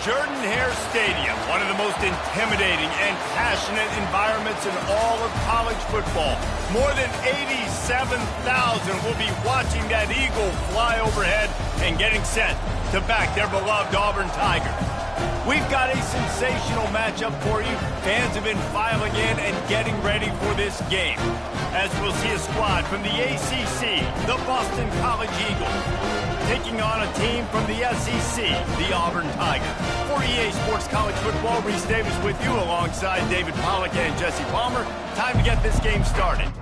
Jordan-Hare Stadium, one of the most intimidating and passionate environments in all of college football. More than 87,000 will be watching that eagle fly overhead and getting set to back their beloved Auburn Tigers. We've got a sensational matchup for you. Fans have been filing in and getting ready for this game, as we'll see a squad from the ACC, the Boston College Eagles, taking on a team from the SEC, the Auburn Tigers. For EA Sports College Football, Reese Davis with you alongside David Pollack and Jesse Palmer. Time to get this game started.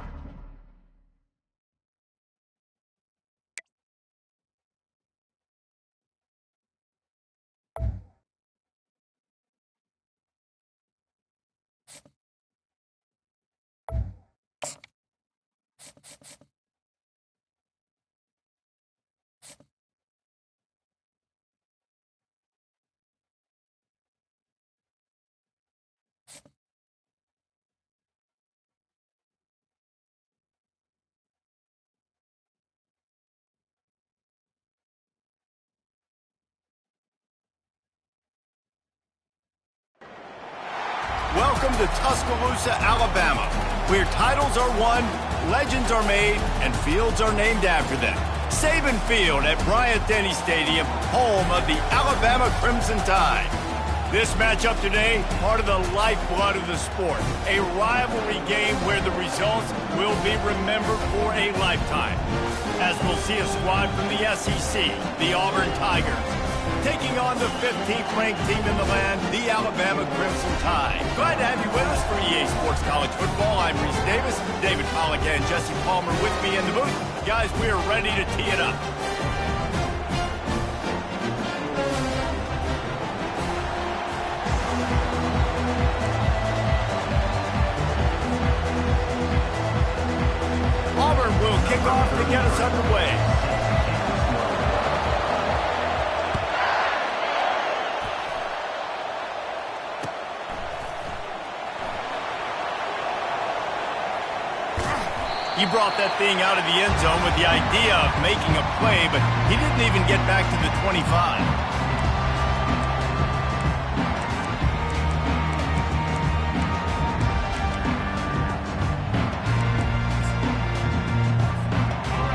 Welcome to Tuscaloosa, Alabama, where titles are won, legends are made, and fields are named after them. Saban Field at Bryant-Denny Stadium, home of the Alabama Crimson Tide. This matchup today, part of the lifeblood of the sport. A rivalry game where the results will be remembered for a lifetime. As we'll see a squad from the SEC, the Auburn Tigers, taking on the 15th ranked team in the land, the Alabama Crimson Tide. Glad to have you with us for EA Sports College Football. I'm Reese Davis, David Pollack and Jesse Palmer with me in the booth. Guys, we are ready to tee it up. Auburn will kick off to get us underway. He brought that thing out of the end zone with the idea of making a play, but he didn't even get back to the 25.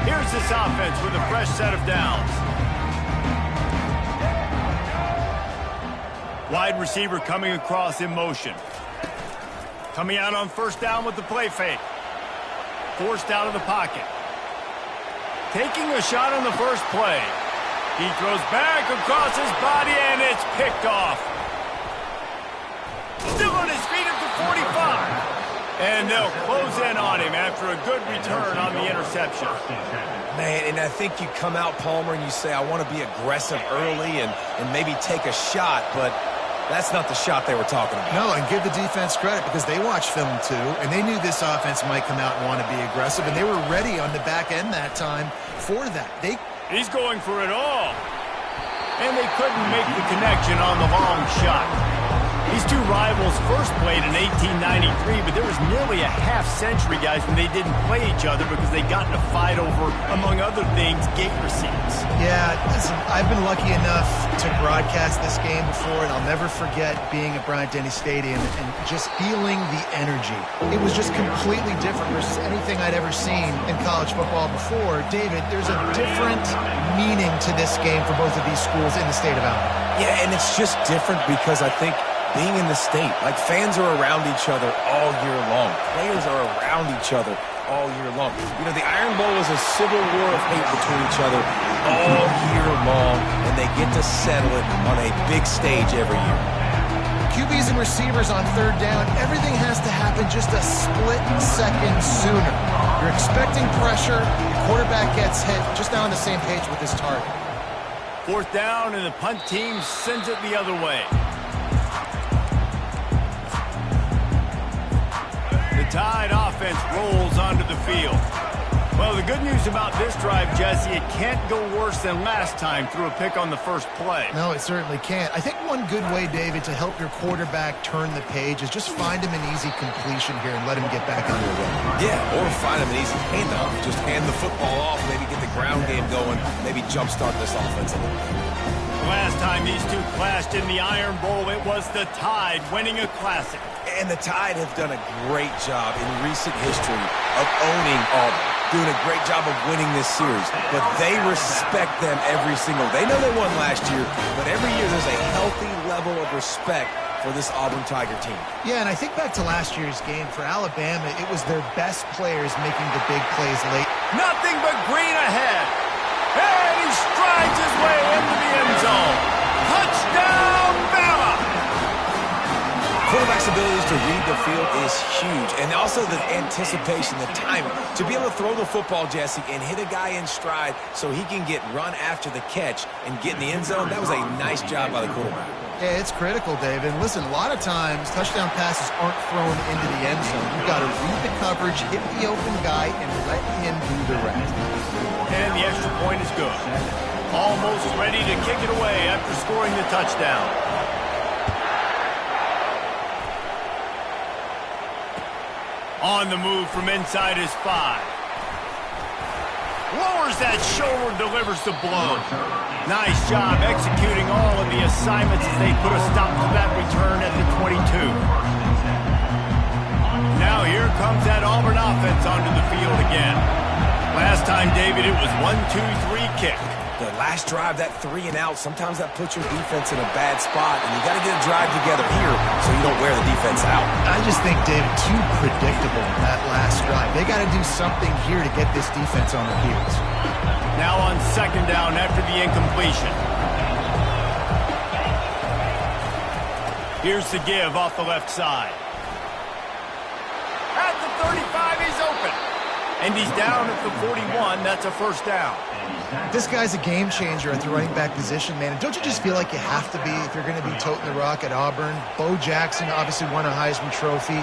Here's this offense with a fresh set of downs. Wide receiver coming across in motion. Coming out on first down with the play fake. Forced out of the pocket. Taking a shot on the first play. He throws back across his body, and it's picked off. Still on his feet at the 45. And they'll close in on him after a good return on the interception. Man, and I think you come out, Palmer, and you say, I want to be aggressive early and maybe take a shot, but that's not the shot they were talking about. No, and give the defense credit because they watched film too, and they knew this offense might come out and want to be aggressive, and they were ready on the back end that time for that. He's going for it all. And they couldn't make the connection on the long shot. These two rivals first played in 1893, but there was nearly a half-century, guys, when they didn't play each other because they got in a fight over, among other things, gate receipts. Yeah, listen, I've been lucky enough to broadcast this game before, and I'll never forget being at Bryant-Denny Stadium and just feeling the energy. It was just completely different versus anything I'd ever seen in college football before. David, there's a different meaning to this game for both of these schools in the state of Alabama. Yeah, and it's just different because I think being in the state, like fans are around each other all year long. Players are around each other all year long. You know, the Iron Bowl is a civil war of hate between each other all year long, and they get to settle it on a big stage every year. QBs and receivers on third down, everything has to happen just a split second sooner. You're expecting pressure, your quarterback gets hit, just now on the same page with his target. Fourth down, and the punt team sends it the other way. The Tide offense rolls onto the field. Well, the good news about this drive, Jesse, it can't go worse than last time through a pick on the first play. No, it certainly can't. I think one good way, David, to help your quarterback turn the page is just find him an easy completion here and let him get back on your way. Yeah, or find him an easy handoff. Just hand the football off, maybe get the ground game going, maybe jumpstart this offense a little bit. Last time these two clashed in the Iron Bowl, it was the Tide winning a Classic. And the Tide have done a great job in recent history of owning Auburn, doing a great job of winning this series. But they respect them every single. They know they won last year, but every year there's a healthy level of respect for this Auburn Tiger team. Yeah, and I think back to last year's game. For Alabama, it was their best players making the big plays late. Nothing but green ahead. And he strides his way into the end zone. Touchdown, Bama! Quarterback's abilities to read the field is huge. And also the anticipation, the timing. To be able to throw the football, Jesse, and hit a guy in stride so he can get run after the catch and get in the end zone, that was a nice job by the quarterback. Yeah, it's critical, David. And listen, a lot of times touchdown passes aren't thrown into the end zone. You've got to read the coverage, hit the open guy, and let him do the rest. And the extra point is good. Almost ready to kick it away after scoring the touchdown. On the move from inside his 5. Lowers that shoulder, delivers the blow. Nice job executing all of the assignments as they put a stop to that return at the 22. Now here comes that Auburn offense onto the field again. Last time, David, it was 1-2-3 kick. The last drive, that 3 and out, sometimes that puts your defense in a bad spot, and you got to get a drive together here so you don't wear the defense out. I just think, David, too predictable that last drive. They got to do something here to get this defense on their heels. Now on second down after the incompletion. Here's the give off the left side. At the 35, he's open. And he's down at the 41. That's a first down. This guy's a game changer at the running back position, man. And don't you just feel like you have to be if you're going to be toting the rock at Auburn? Bo Jackson obviously won a Heisman Trophy.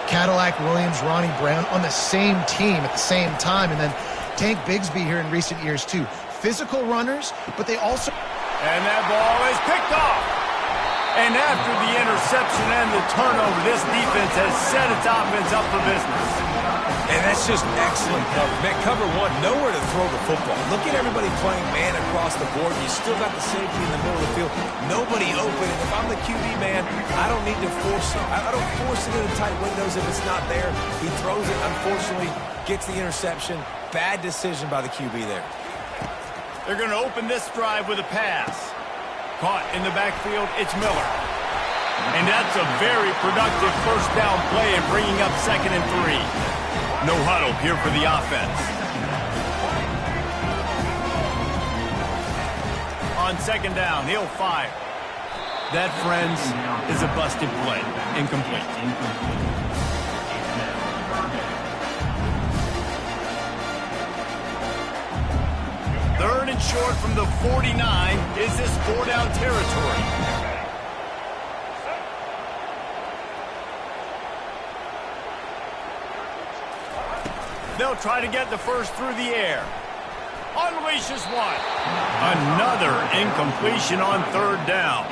Cadillac Williams, Ronnie Brown on the same team at the same time. And then Tank Bigsby here in recent years, too. Physical runners, but they also... And that ball is picked off. And after the interception and the turnover, this defense has set its offense up for business. And that's just excellent coverage. Man, cover one, nowhere to throw the football. Look at everybody playing man across the board. You still got the safety in the middle of the field. Nobody open. And if I'm the QB, man, I don't need to force it. I don't force it into tight windows if it's not there. He throws it, unfortunately, gets the interception. Bad decision by the QB there. They're going to open this drive with a pass. Caught in the backfield, it's Miller. And that's a very productive first down play and bringing up 2nd and 3. No huddle here for the offense. On second down, he'll fire. That, friends, is a busted play. Incomplete. 3rd and short from the 49. Is this 4-down territory? They'll try to get the first through the air. Unleashes one. Another incompletion on 3rd down.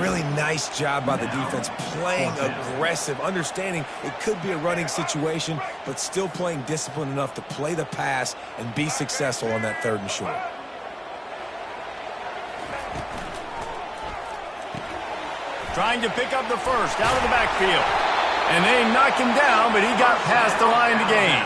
Really nice job by the defense, playing aggressive, understanding it could be a running situation, but still playing disciplined enough to play the pass and be successful on that 3rd and short. Trying to pick up the first out of the backfield. And they knock him down, but he got past the line to gain.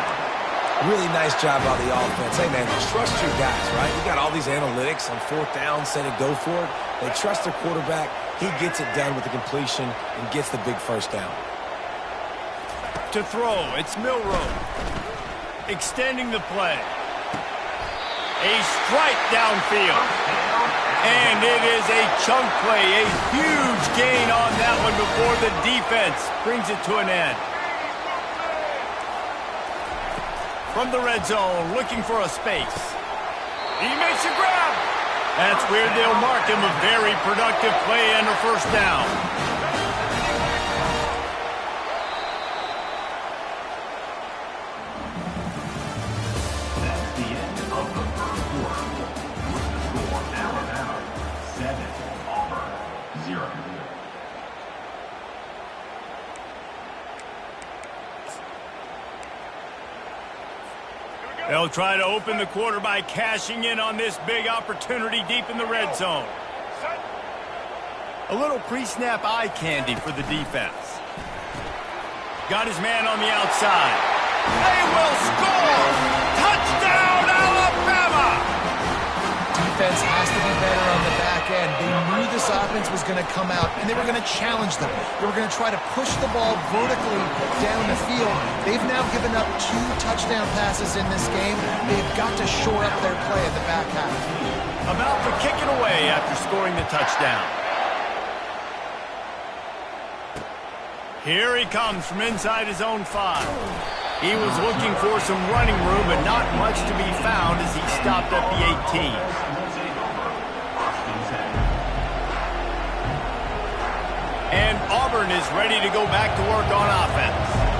Really nice job by the offense. Hey, man, trust your guys, right? You got all these analytics on 4th down, say to go for it. They trust their quarterback. He gets it done with the completion and gets the big first down. To throw, it's Milroe. Extending the play. A strike downfield. And it is a chunk play, a huge gain on that one before the defense brings it to an end. From the red zone, looking for a space. He makes a grab. That's where they'll mark him a very productive play and a first down. That's the end of the first quarter. With the score, Alabama 7, Auburn 0. They'll try to open the quarter by cashing in on this big opportunity deep in the red zone. A little pre-snap eye candy for the defense. Got his man on the outside. They will score! Touchdown, Alabama! Defense has to be better on the back end. They knew this offense was going to come out, and they were going to challenge them. They were going to try to push the ball vertically down the field. They've now given up 2 touchdown passes in this game. They've got to shore up their play in the back half. About to kick it away after scoring the touchdown. Here he comes from inside his own 5. He was looking for some running room, but not much to be found as he stopped at the 18. And Auburn is ready to go back to work on offense.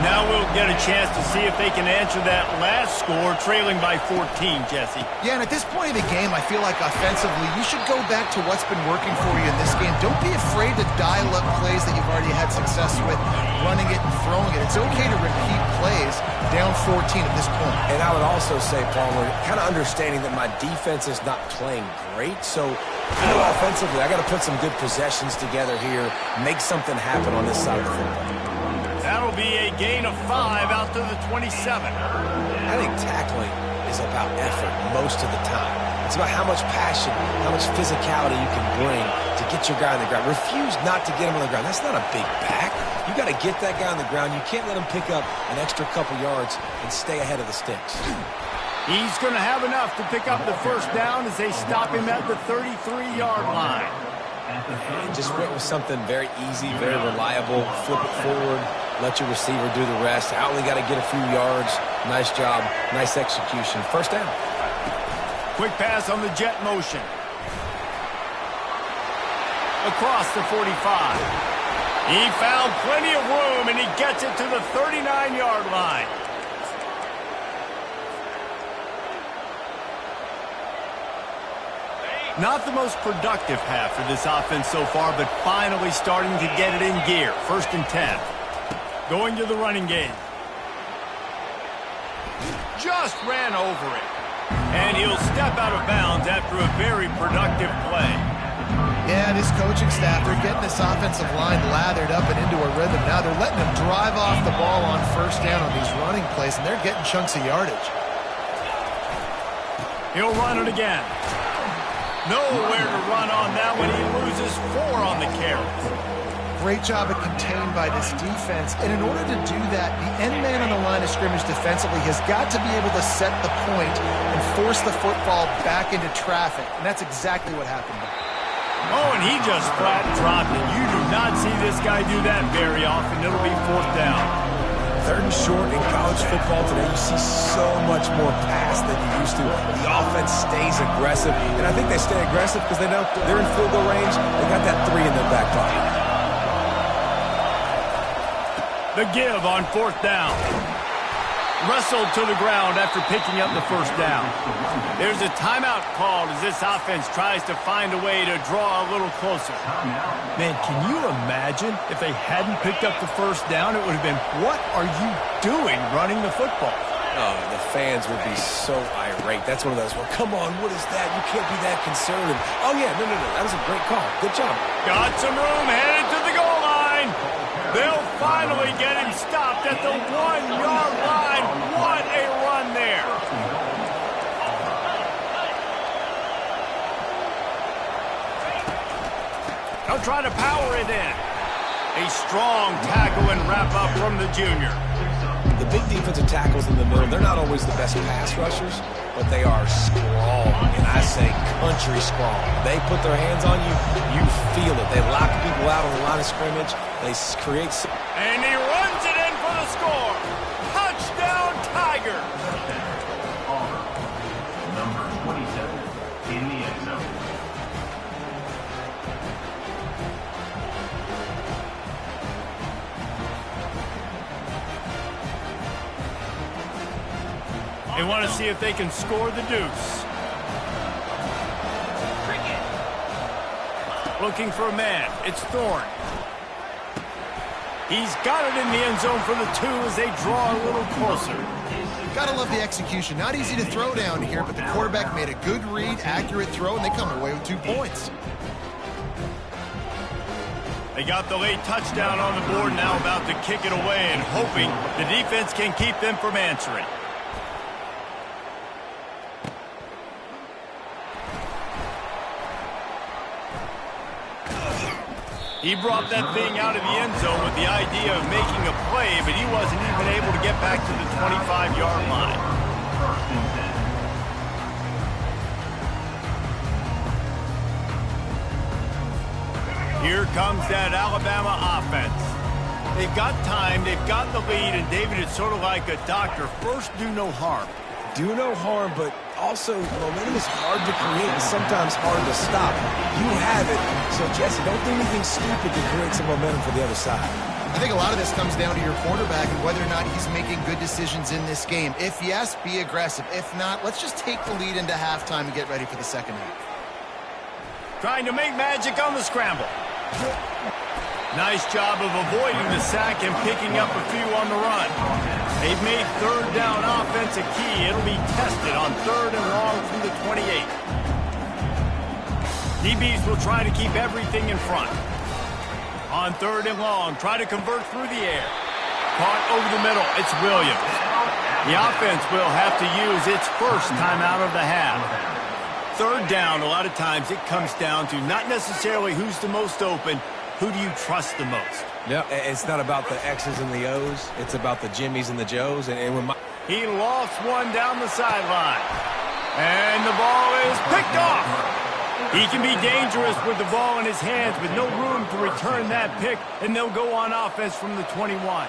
Now we'll get a chance to see if they can answer that last score, trailing by 14, Jesse. Yeah, and at this point of the game, I feel like offensively, you should go back to what's been working for you in this game. Don't be afraid to dial up plays that you've already had success with, running it and throwing it. It's okay to repeat plays down 14 at this point. And I would also say, Palmer, kind of understanding that my defense is not playing great, so offensively, I got to put some good possessions together here, make something happen on this side of the football. That'll be a gain of 5 out to the 27. I think tackling is about effort most of the time. It's about how much passion, how much physicality you can bring to get your guy on the ground. Refuse not to get him on the ground. That's not a big back. You got to get that guy on the ground. You can't let him pick up an extra couple yards and stay ahead of the sticks. He's going to have enough to pick up the first down as they stop him at the 33-yard line. And just went with something very easy, very reliable. Flip it forward, let your receiver do the rest. I only got to get a few yards. Nice job, nice execution. First down. Quick pass on the jet motion. Across the 45. He found plenty of room, and he gets it to the 39-yard line. Not the most productive half for this offense so far, but finally starting to get it in gear. 1st and 10. Going to the running game. Just ran over it. And he'll step out of bounds after a very productive play. Yeah, this coaching staff, they're getting this offensive line lathered up and into a rhythm. Now they're letting them drive off the ball on 1st down on these running plays, and they're getting chunks of yardage. He'll run it again. Nowhere to run on that one. He loses 4 on the carry. Great job of contained by this defense. And in order to do that, the end man on the line of scrimmage defensively has got to be able to set the point and force the football back into traffic. And that's exactly what happened there. Oh, and he just flat dropped it. You do not see this guy do that very often. It'll be 4th down. 3rd and short in college football today, you see so much more pass than you used to. The offense stays aggressive, and I think they stay aggressive because they know they're in field goal range. They got that 3 in their back pocket. The give on 4th down. Wrestled to the ground after picking up the 1st down. There's a timeout called as this offense tries to find a way to draw a little closer. Man, can you imagine if they hadn't picked up the 1st down? It would have been, what are you doing running the football? Oh, the fans would be so irate. That's one of those, well, come on, what is that? You can't be that conservative. Oh, yeah, no, that was a great call. Good job. Got some room, headed to the goal line. They'll finally get him stopped at the 1-yard line. What a run there. They'll try to power it in. A strong tackle and wrap up from the junior. The big defensive tackles in the middle, they're not always the best pass rushers, but they are strong, and I say country strong. They put their hands on you, you feel it. They lock people out on the line of scrimmage. They create... And he runs it in for the score. Touchdown, Tiger. Number 27 in the end zone. They want to see if they can score the deuce. Looking for a man. It's Thorne. He's got it in the end zone for the 2 as they draw a little closer. Gotta love the execution. Not easy to throw down here, but the quarterback made a good read, accurate throw, and they come away with 2 points. They got the late touchdown on the board, now about to kick it away and hoping the defense can keep them from answering. He brought that thing out of the end zone with the idea of making a play, but he wasn't even able to get back to the 25-yard line. First and 10. Here comes that Alabama offense. They've got time, they've got the lead, and David, it's sort of like a doctor. First, do no harm. Do no harm, but also momentum is hard to create and sometimes hard to stop. You have it, so Jesse, don't do anything stupid to create some momentum for the other side. I think a lot of this comes down to your quarterback and whether or not he's making good decisions in this game. If yes, be aggressive. If not, let's just take the lead into halftime and get ready for the second half. Trying to make magic on the scramble. Nice job of avoiding the sack and picking up a few on the run. They've made third down offense a key. It'll be tested on third and long from the 28. DBs will try to keep everything in front. On third and long, try to convert through the air. Caught over the middle, it's Williams. The offense will have to use its first time out of the half. Third down, a lot of times it comes down to not necessarily who's the most open, who do you trust the most? Yeah, it's not about the X's and the O's. It's about the Jimmys and the Joes. And when he lost one down the sideline. And the ball is picked off. He can be dangerous with the ball in his hands with no room to return that pick, and they'll go on offense from the 21.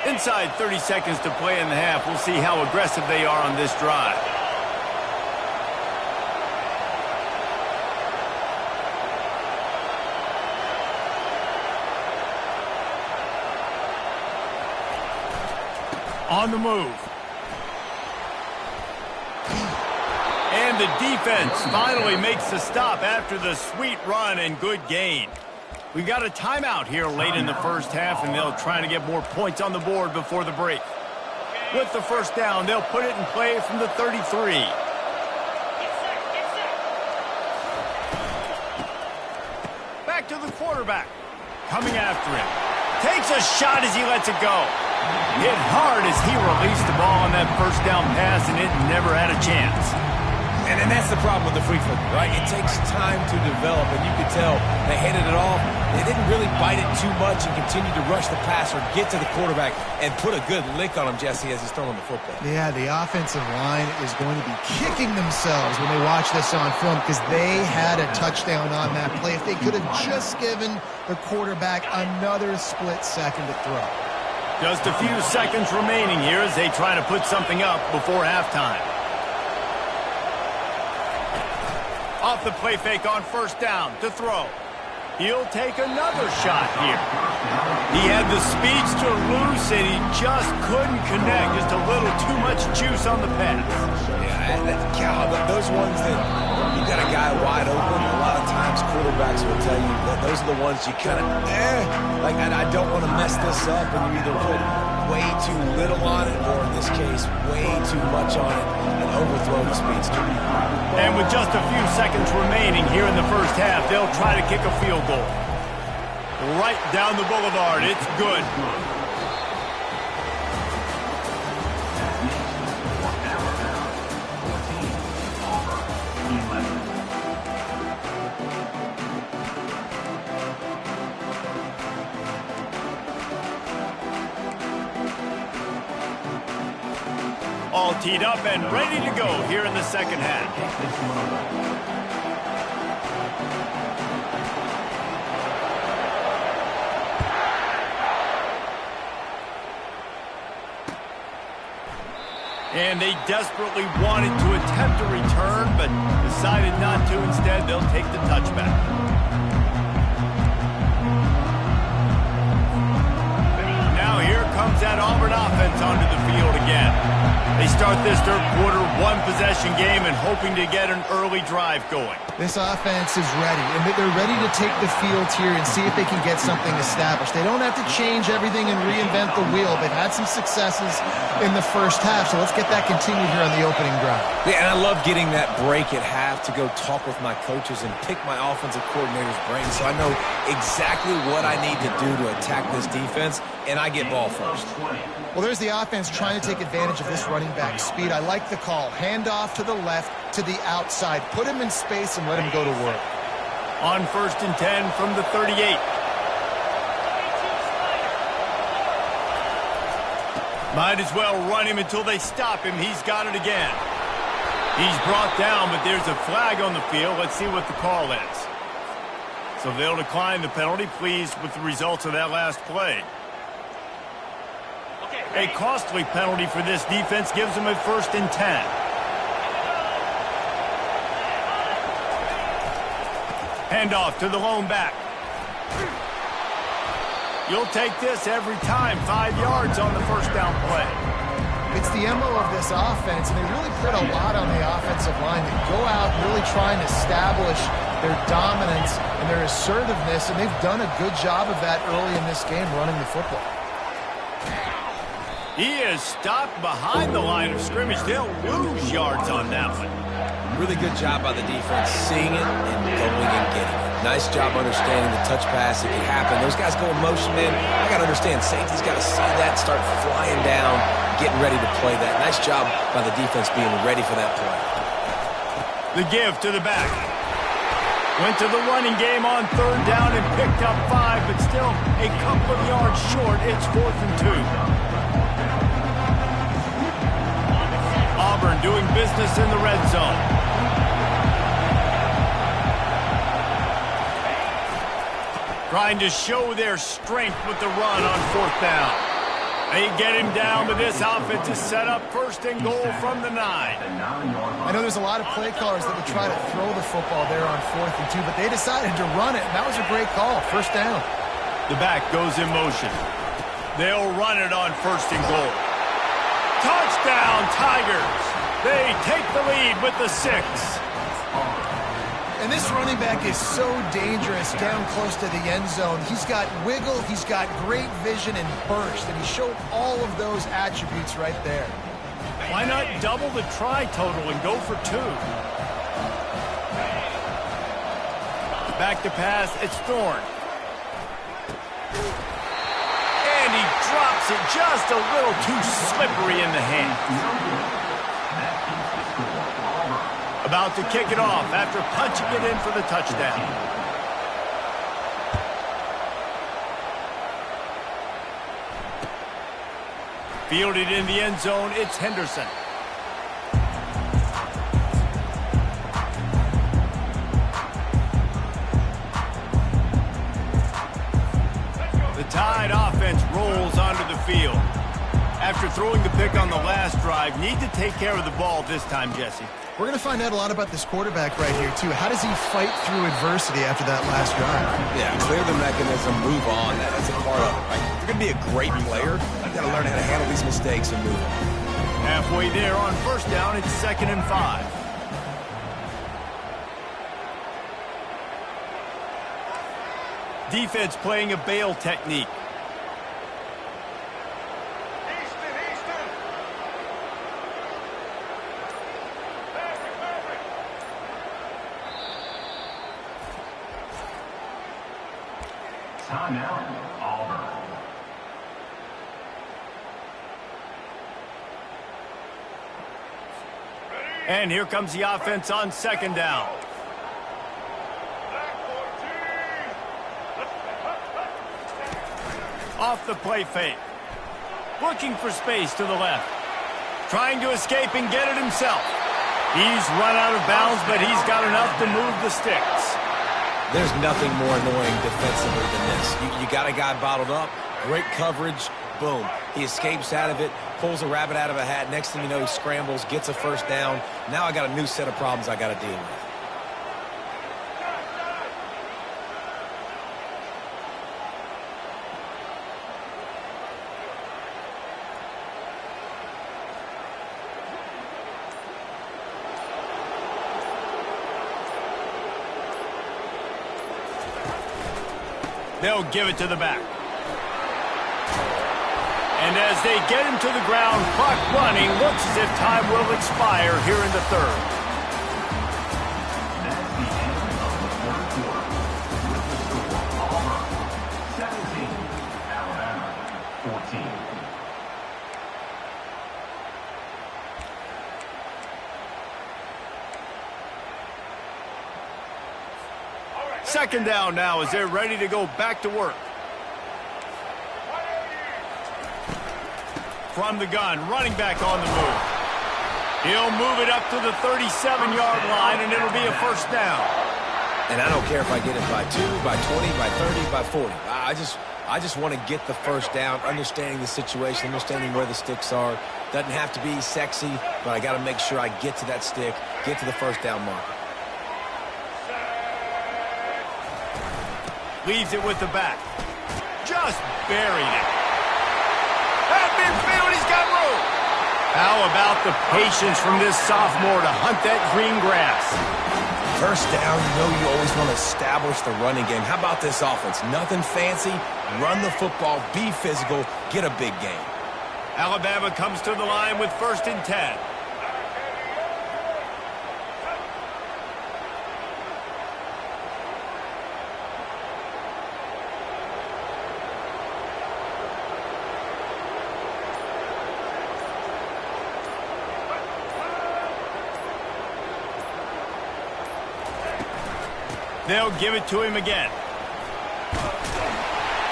Inside 30 seconds to play in the half. We'll see how aggressive they are on this drive. On the move. And the defense finally makes the stop after the sweet run and good gain. We've got a timeout here late in the first half, and they'll try to get more points on the board before the break. With the first down, they'll put it in play from the 33. Back to the quarterback. Coming after him. Takes a shot as he lets it go. Hit hard as he released the ball on that first down pass, and it never had a chance. And that's the problem with the free flip, right? It takes time to develop, and you could tell they handed it off. They didn't really bite it too much and continue to rush the passer, get to the quarterback, and put a good lick on him, Jesse, as he's throwing the football. Yeah, the offensive line is going to be kicking themselves when they watch this on film because they had a touchdown on that play. If they could have just given the quarterback another split second to throw. Just a few seconds remaining here as they try to put something up before halftime. Off the play fake on first down to throw. He'll take another shot here. He had the speeds to loose, and he just couldn't connect. Just a little too much juice on the pass. Yeah, those ones that you got a guy wide open, a lot of times quarterbacks will tell you that those are the ones you kind of, like I don't want to mess this up, and you either put way too little on it, or in this case, way too much on it, and overthrow the speedster. And with just a few seconds remaining here in the first half, they'll try to kick a field goal. Right down the boulevard. It's good. All teed up and ready to go here in the second half. And they desperately wanted to attempt a return, but decided not to. Instead, they'll take the touchback. Now here comes that Auburn offense onto the field again. They start this third quarter one-possession game and hoping to get an early drive going. This offense is ready, and they're ready to take the field here and see if they can get something established. They don't have to change everything and reinvent the wheel. They've had some successes in the first half, so let's get that continued here on the opening drive. Yeah, and I love getting that break at half to go talk with my coaches and pick my offensive coordinator's brain so I know exactly what I need to do to attack this defense, and I get ball first. Well, there's the offense trying to take advantage of this running back speed. I like the call. Hand off to the left, to the outside. Put him in space and let him go to work. On 1st and 10 from the 38. Might as well run him until they stop him. He's got it again. He's brought down, but there's a flag on the field. Let's see what the call is. So they'll decline the penalty. Pleased with the results of that last play. A costly penalty for this defense gives them a 1st and 10. Handoff to the lone back. You'll take this every time. 5 yards on the first down play. It's the MO of this offense, and they really put a lot on the offensive line. They go out really trying to establish their dominance and their assertiveness, and they've done a good job of that early in this game running the football. He is stopped behind the line of scrimmage. They'll lose yards on that one. Really good job by the defense, seeing it and going and getting it. Nice job understanding the touch pass. It can happen. Those guys go in motion, man. I got to understand, safety's got to see that, start flying down, getting ready to play that. Nice job by the defense being ready for that play. The give to the back. Went to the running game on 3rd down and picked up 5, but still a couple of yards short. It's 4th and 2. Auburn doing business in the red zone. Trying to show their strength with the run on 4th down. They get him down, but this offense is set up 1st and goal from the 9. I know there's a lot of play callers that would try to throw the football there on 4th and 2, but they decided to run it, and that was a great call. 1st down. The back goes in motion. They'll run it on 1st and goal. Touchdown, Tigers. They take the lead with the 6. And this running back is so dangerous down close to the end zone. He's got wiggle, he's got great vision and burst, and he showed all of those attributes right there. Why not double the try total and go for 2? Back to pass, it's Thorne. And he drops it just a little too slippery in the hand. About to kick it off after punching it in for the touchdown. Fielded in the end zone, it's Henderson. The Tide offense rolls onto the field. After throwing the pick on the last drive, need to take care of the ball this time, Jesse. We're going to find out a lot about this quarterback right here, too. How does he fight through adversity after that last drive? Yeah, clear the mechanism, move on. That's a part of it, right? If you're going to be a great player, you've got to learn how to handle these mistakes and move on. Halfway there on 1st down, it's 2nd and 5. Defense playing a bail technique. Timeout, Auburn. And here comes the offense on 2nd down. Off the play fake. Looking for space to the left. Trying to escape and get it himself. He's run out of bounds, but he's got enough to move the sticks. There's nothing more annoying defensively than this. You got a guy bottled up, great coverage, boom. He escapes out of it, pulls a rabbit out of a hat. Next thing you know, he scrambles, gets a 1st down. Now I got a new set of problems I got to deal with. They'll give it to the back. And as they get him to the ground, clock running, looks as if time will expire here in the third. That's the end of the third quarter. With the score, Auburn 17, Alabama 14. Second down now as they're ready to go back to work. From the gun, running back on the move. He'll move it up to the 37-yard line, and it'll be a first down. And I don't care if I get it by 2, by 20, by 30, by 40. I just want to get the first down, understanding the situation, understanding where the sticks are. Doesn't have to be sexy, but I got to make sure I get to that stick, get to the first down marker. Leaves it with the back. Just buried it. At midfield, he's got room. How about the patience from this sophomore to hunt that green grass? First down, you know you always want to establish the running game. How about this offense? Nothing fancy. Run the football, be physical, get a big gain. Alabama comes to the line with 1st and 10. They'll give it to him again.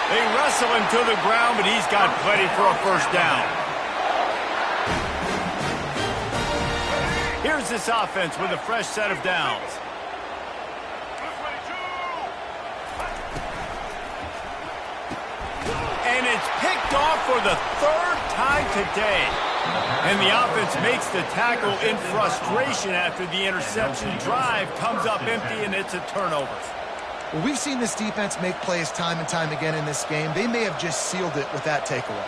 They wrestle him to the ground, but he's got plenty for a first down. Here's this offense with a fresh set of downs. And it's picked off for the 3rd time today. And the offense makes the tackle in frustration after the interception. Drive comes up empty, and it's a turnover. Well, we've seen this defense make plays time and time again in this game. They may have just sealed it with that takeaway.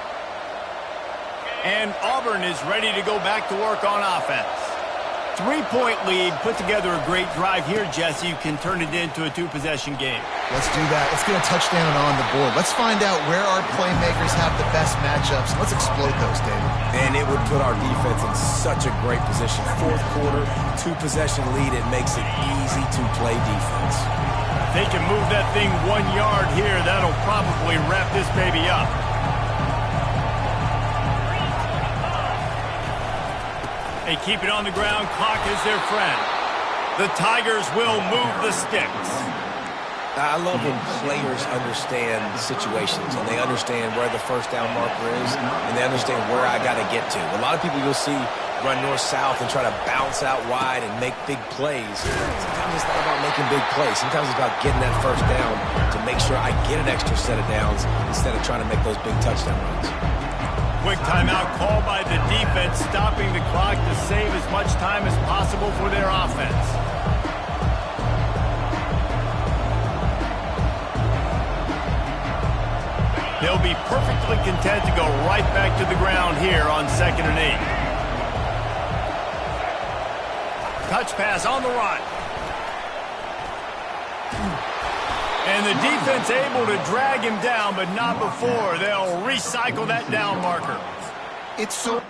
And Auburn is ready to go back to work on offense. 3-point lead, put together a great drive here, Jesse. You can turn it into a 2-possession game. Let's do that. Let's get a touchdown on the board. Let's find out where our playmakers have the best matchups. Let's exploit those, David. And it would put our defense in such a great position. 4th quarter, 2-possession lead. It makes it easy to play defense. If they can move that thing 1 yard here, that'll probably wrap this baby up. They keep it on the ground. Clock is their friend. The Tigers will move the sticks. I love when players understand situations and they understand where the first down marker is and they understand where I got to get to. A lot of people you'll see run north-south and try to bounce out wide and make big plays. Sometimes it's not about making big plays. Sometimes it's about getting that first down to make sure I get an extra set of downs instead of trying to make those big touchdown runs. Quick timeout called by the defense, stopping the clock to save as much time as possible for their offense. They'll be perfectly content to go right back to the ground here on 2nd and 8. Touch pass on the run. And the defense able to drag him down, but not before. They'll recycle that down marker. It's so...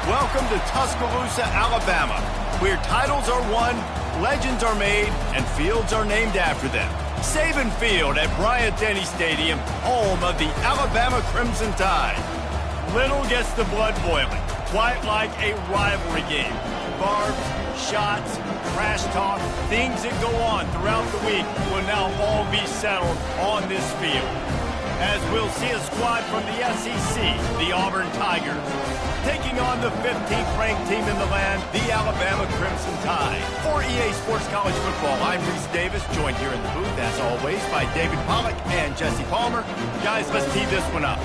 Welcome to Tuscaloosa, Alabama, where titles are won, legends are made and fields are named after them. Saban Field at Bryant-Denny Stadium, home of the Alabama Crimson Tide. Little gets the blood boiling, quite like a rivalry game. Barbs, shots, trash talk, things that go on throughout the week will now all be settled on this field. As we'll see a squad from the SEC, the Auburn Tigers, taking on the 15th ranked team in the land, the Alabama Crimson Tide. For EA Sports College Football, I'm Reese Davis, joined here in the booth, as always, by David Pollack and Jesse Palmer. Guys, let's tee this one up.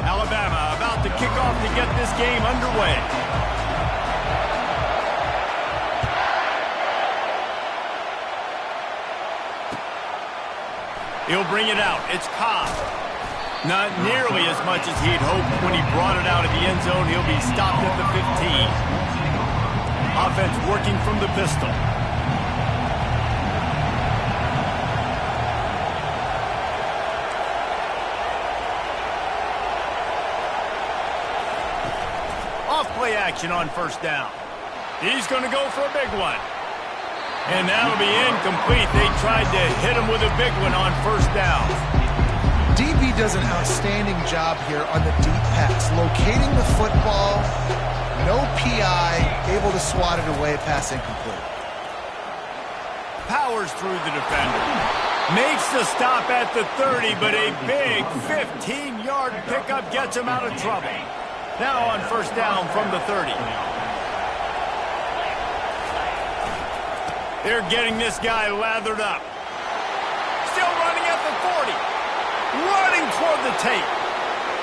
Alabama about to kick off to get this game underway. He'll bring it out. It's Ncaa. Not nearly as much as he'd hoped when he brought it out of the end zone. He'll be stopped at the 15. Offense working from the pistol. Off-play action on first down. He's going to go for a big one. And that'll be incomplete. They tried to hit him with a big one on first down. DB does an outstanding job here on the deep pass, locating the football, no PI, able to swat it away, pass incomplete. Powers through the defender. Makes the stop at the 30, but a big 15-yard pickup gets him out of trouble. Now on first down from the 30. They're getting this guy lathered up. Still running at the 40. Running toward the tape.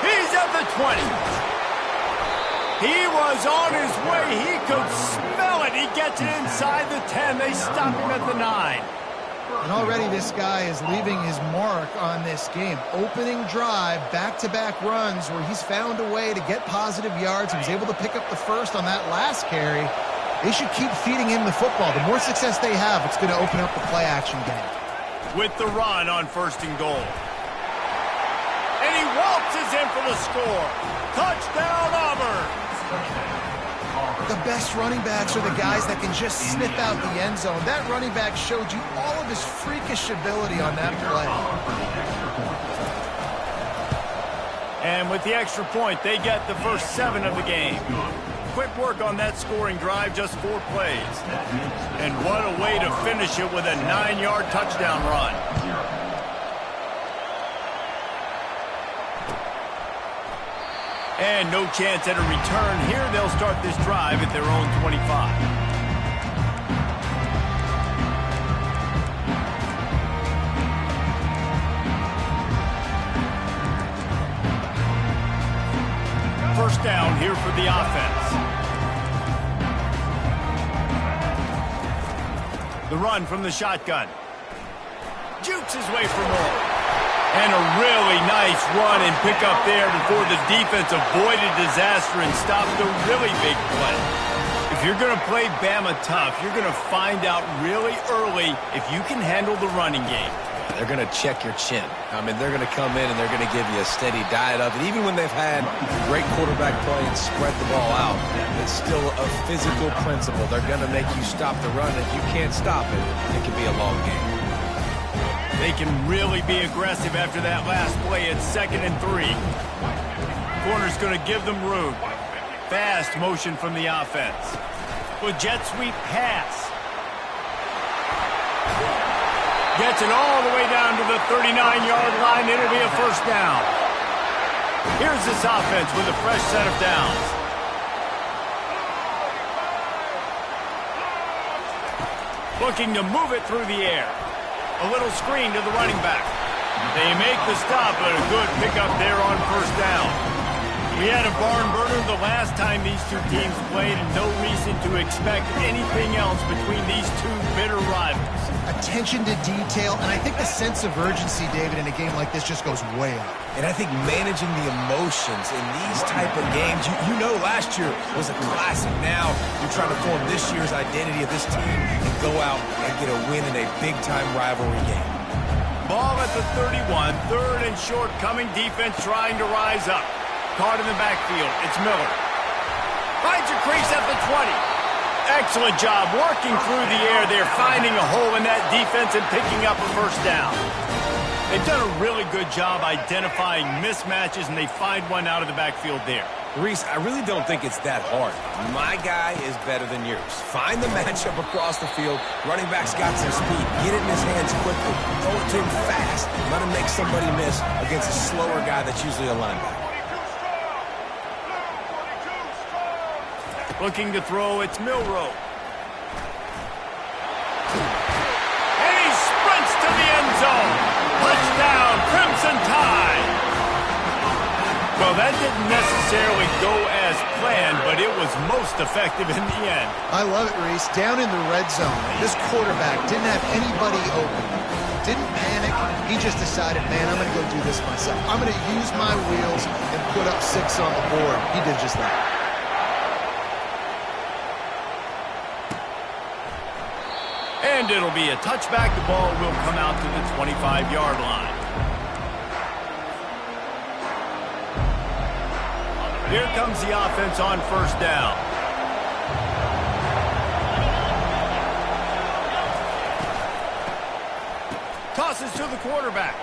He's at the 20. He was on his way. He could smell it. He gets it inside the 10. They stop him at the 9. And already this guy is leaving his mark on this game. Opening drive, back-to-back runs where he's found a way to get positive yards. He was able to pick up the first on that last carry. They should keep feeding him the football. The more success they have, it's going to open up the play-action game. With the run on first and goal. And he waltzes in for the score. Touchdown, Auburn! The best running backs are the guys that can just sniff out the end zone. That running back showed you all of his freakish ability on that play. And with the extra point, they get the first 7 of the game. Quick work on that scoring drive, just 4 plays. And what a way to finish it with a 9-yard touchdown run. And no chance at a return here. They'll start this drive at their own 25. First down here for the offense. The run from the shotgun. Jukes his way for more. And a really nice run and pick up there before the defense avoided disaster and stopped a really big play. If you're going to play Bama tough, you're going to find out really early if you can handle the running game. They're going to check your chin. I mean, they're going to come in and they're going to give you a steady diet of it. Even when they've had great quarterback play and spread the ball out, it's still a physical principle. They're going to make you stop the run. If you can't stop it, it can be a long game. They can really be aggressive after that last play. It's 2nd and 3. Corner's going to give them room. Fast motion from the offense. With jet sweep pass. Gets it all the way down to the 39-yard line. It'll be a first down. Here's this offense with a fresh set of downs. Looking to move it through the air. A little screen to the running back. They make the stop, but a good pickup there on first down. We had a barn burner the last time these two teams played, and no reason to expect anything else between these two bitter rivals. Attention to detail, and I think the sense of urgency, David, in a game like this just goes way up. And I think managing the emotions in these type of games, you know last year was a classic. Now you're trying to form this year's identity of this team and go out and get a win in a big-time rivalry game. Ball at the 31, 3rd and short, coming defense trying to rise up. Caught in the backfield. It's Miller. Finds a crease at the 20. Excellent job working through the air there, finding a hole in that defense and picking up a first down. They've done a really good job identifying mismatches, and they find one out of the backfield there. Reese, I really don't think it's that hard. My guy is better than yours. Find the matchup across the field. Running back's got some speed. Get it in his hands quickly. Throw it to him fast. Let him make somebody miss against a slower guy that's usually a linebacker. Looking to throw, it's Milroe. And he sprints to the end zone. Touchdown, Crimson Tide. Well, that didn't necessarily go as planned, but it was most effective in the end. I love it, Reese. Down in the red zone, this quarterback didn't have anybody open. Didn't panic. He just decided, man, I'm going to go do this myself. I'm going to use my wheels and put up 6 on the board. He did just that. And it'll be a touchback. The ball will come out to the 25-yard line. Here comes the offense on first down. Tosses to the quarterback.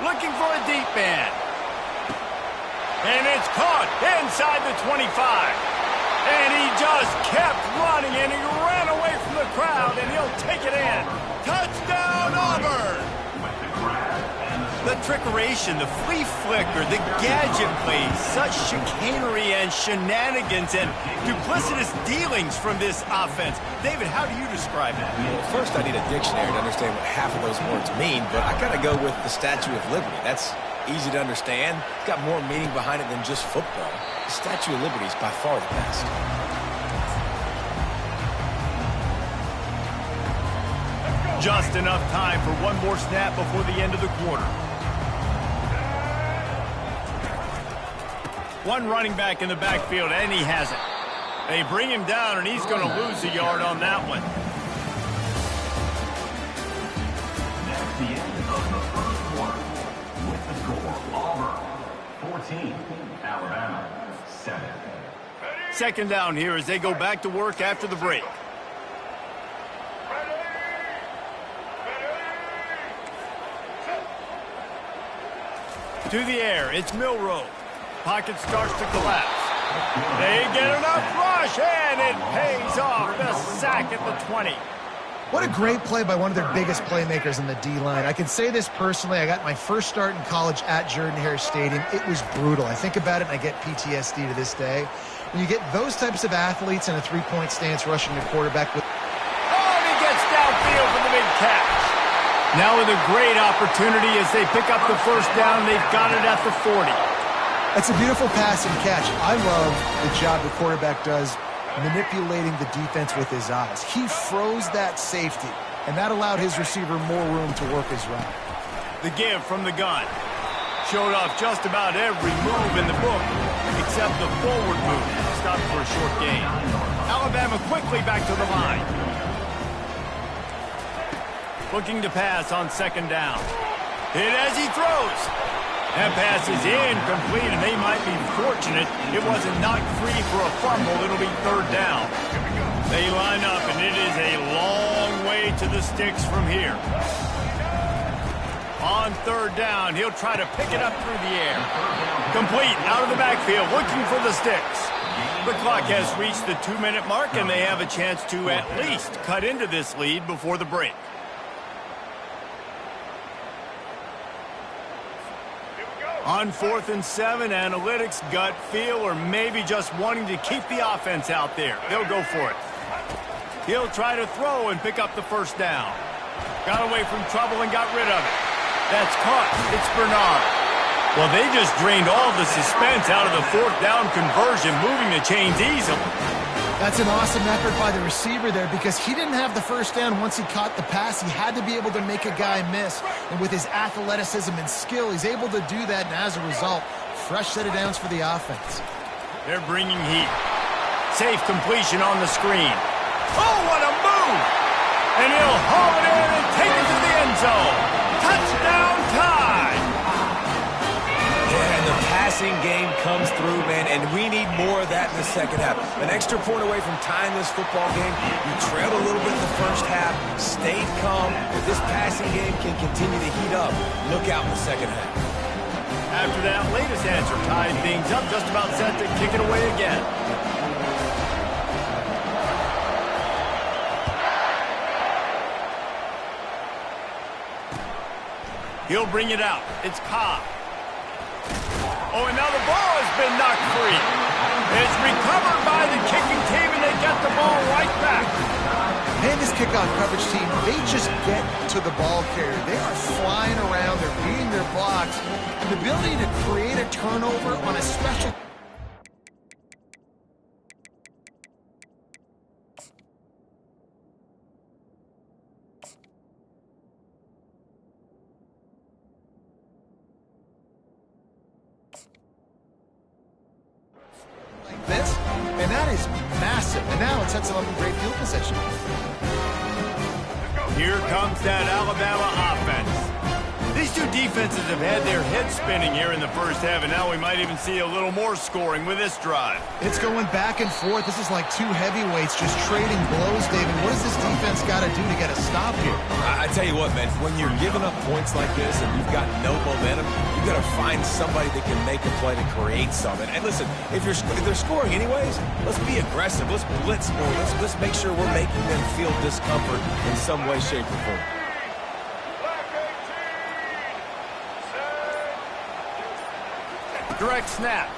Looking for a deep man. And it's caught inside the 25. And he just kept running, and he ran away from the crowd, and he'll take it in. Touchdown, Auburn! The trickeration, the flea flicker, the gadget plays, such chicanery and shenanigans and duplicitous dealings from this offense. David, how do you describe that? Well, first I need a dictionary to understand what half of those words mean, but I gotta go with the Statue of Liberty. That's easy to understand. It's got more meaning behind it than just football. The Statue of Liberty is by far the best. Just enough time for one more snap before the end of the quarter. One running back in the backfield, and he has it. They bring him down, and he's going to lose a yard on that one. That's the end of the first quarter. With the score, Auburn 14, Alabama 7. Second down here as they go back to work after the break. To the air, it's Milroe. Pocket starts to collapse. They get enough rush, and it pays off. The sack at the 20. What a great play by one of their biggest playmakers in the D-line. I can say this personally. I got my first start in college at Jordan-Hare Stadium. It was brutal. I think about it, and I get PTSD to this day. When you get those types of athletes in a three-point stance rushing the quarterback with... Oh, and he gets downfield for the big catch. Now with a great opportunity as they pick up the first down. They've got it at the 40. That's a beautiful pass and catch. I love the job the quarterback does manipulating the defense with his eyes. He froze that safety, and that allowed his receiver more room to work his route. The give from the gun. Showed off just about every move in the book, except the forward move. Stopped for a short gain. Alabama quickly back to the line. Looking to pass on second down. Hit as he throws. That pass is incomplete, and they might be fortunate it wasn't knocked free for a fumble. It'll be third down. They line up, and it is a long way to the sticks from here. On third down, he'll try to pick it up through the air. Complete, out of the backfield, looking for the sticks. The clock has reached the 2-minute mark, and they have a chance to at least cut into this lead before the break. On 4th and 7, analytics, gut feel, or maybe just wanting to keep the offense out there. They'll go for it. He'll try to throw and pick up the first down. Got away from trouble and got rid of it. That's caught. It's Bernard. Well, they just drained all the suspense out of the fourth down conversion, moving the chains easily. That's an awesome effort by the receiver there because he didn't have the first down once he caught the pass. He had to be able to make a guy miss. And with his athleticism and skill, he's able to do that. And as a result, fresh set of downs for the offense. They're bringing heat. Safe completion on the screen. Oh, what a move! And he'll haul it in and take it to the end zone. Touchdown Tide! Yeah, and the pass passing game comes through, man, and we need more of that in the second half. An extra point away from tying this football game. You trailed a little bit in the first half, stayed calm. If this passing game can continue to heat up, look out in the second half. After that latest answer tied things up, just about set to kick it away again. He'll bring it out. It's Ncaa. Oh, and now the ball has been knocked free. It's recovered by the kicking team, and they get the ball right back. Man, this kickoff coverage team, they just get to the ball carrier. They are flying around. They're beating their blocks. The ability to create a turnover on a special... like this, and that is massive. And now it sets them up in great field position. Here comes that Alabama offense. These two defenses have had their heads spinning here in the first half, and now we might even see a little more scoring with this drive. It's going back and forth. This is like two heavyweights just trading blows, David. What does this defense got to do to get a stop here? I tell you what, man, when you're giving up points like this and you've got no momentum, you've got to find somebody that can make a play to create something. And listen, if they're scoring anyways, let's be aggressive. Let's blitz more. Let's make sure we're making them feel discomfort in some way, shape, or form. Direct snap.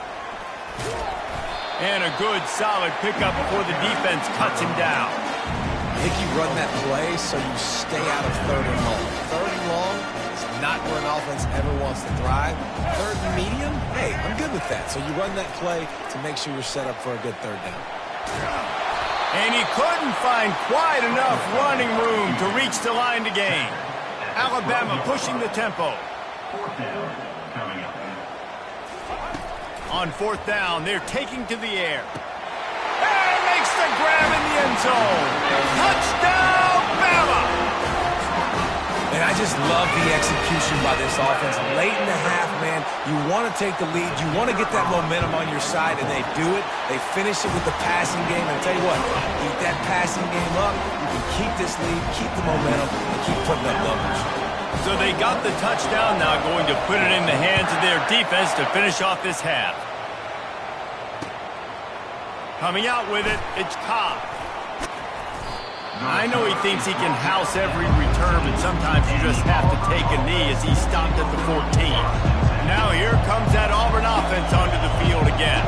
And a good, solid pickup before the defense cuts him down. I think you run that play so you stay out of third and long. Third and long is not where an offense ever wants to thrive. Third and medium, hey, I'm good with that. So you run that play to make sure you're set up for a good third down. And he couldn't find quite enough running room to reach the line to gain. Alabama pushing the tempo. Fourth down coming up. On fourth down, they're taking to the air. And makes the grab in the end zone. Touchdown, Bama! And I just love the execution by this offense. Late in the half, man, you want to take the lead. You want to get that momentum on your side, and they do it. They finish it with the passing game. And I tell you what, keep that passing game up. You can keep this lead, keep the momentum, and keep putting up numbers. So they got the touchdown, now going to put it in the hands of their defense to finish off this half. Coming out with it, it's Ncaa. I know he thinks he can house every return, but sometimes you just have to take a knee as he stopped at the 14. Now here comes that Auburn offense onto the field again.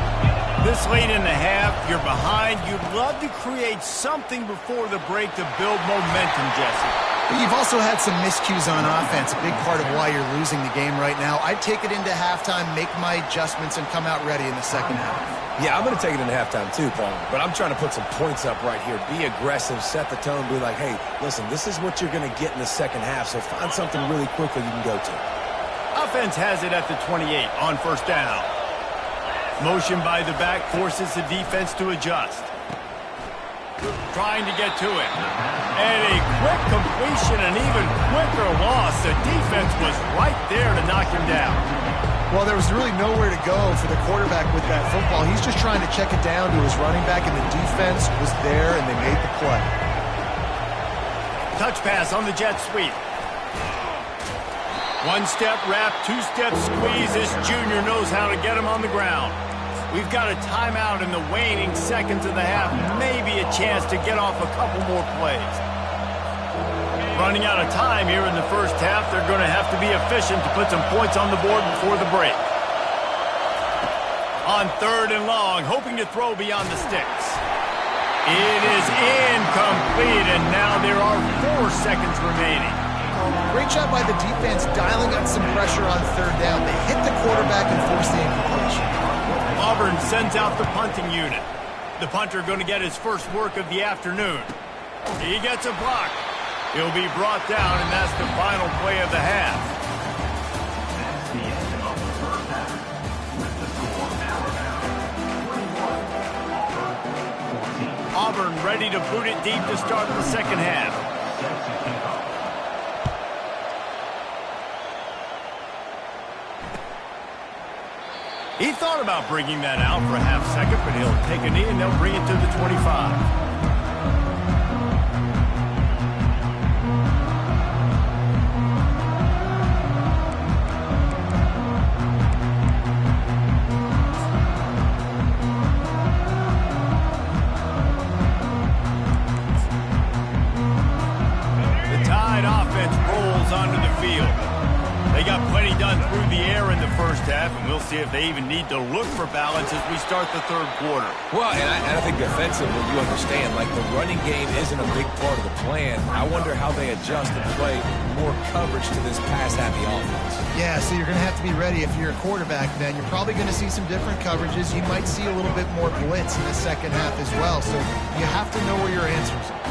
This late in the half, you're behind. You'd love to create something before the break to build momentum, Jesse. But you've also had some miscues on offense, a big part of why you're losing the game right now. I'd take it into halftime, make my adjustments, and come out ready in the second half. Yeah, I'm going to take it into halftime too, Paul. But I'm trying to put some points up right here. Be aggressive, set the tone, be like, hey, listen, this is what you're going to get in the second half, so find something really quickly you can go to. Offense has it at the 28 on first down. Motion by the back forces the defense to adjust. Trying to get to it. And a quick completion, an even quicker loss. The defense was right there to knock him down. Well, there was really nowhere to go for the quarterback with that football. He's just trying to check it down to his running back, and the defense was there, and they made the play. Touch pass on the jet sweep. One-step wrap, two-step squeeze. This junior knows how to get him on the ground. We've got a timeout in the waning seconds of the half. Maybe a chance to get off a couple more plays. Running out of time here in the first half. They're going to have to be efficient to put some points on the board before the break. On third and long, hoping to throw beyond the sticks. It is incomplete, and now there are 4 seconds remaining. Great job by the defense dialing up some pressure on third down. They hit the quarterback and forced the incompletion. Auburn sends out the punting unit. The punter going to get his first work of the afternoon. He gets a block. He'll be brought down, and that's the final play of the half. That's the end of the first half. With the score, Alabama 21, Auburn ready to boot it deep to start the second half. set to kick off. He thought about bringing that out for a half second, but he'll take a knee and they'll bring it to the 25. They got plenty done through the air in the first half, and we'll see if they even need to look for balance as we start the third quarter. Well, and I think defensively, you understand, like the running game isn't a big part of the plan. I wonder how they adjust and play more coverage to this pass-happy offense. Yeah, so you're going to have to be ready if you're a quarterback, then. You're probably going to see some different coverages. You might see a little bit more blitz in the second half as well, so you have to know where your answers are.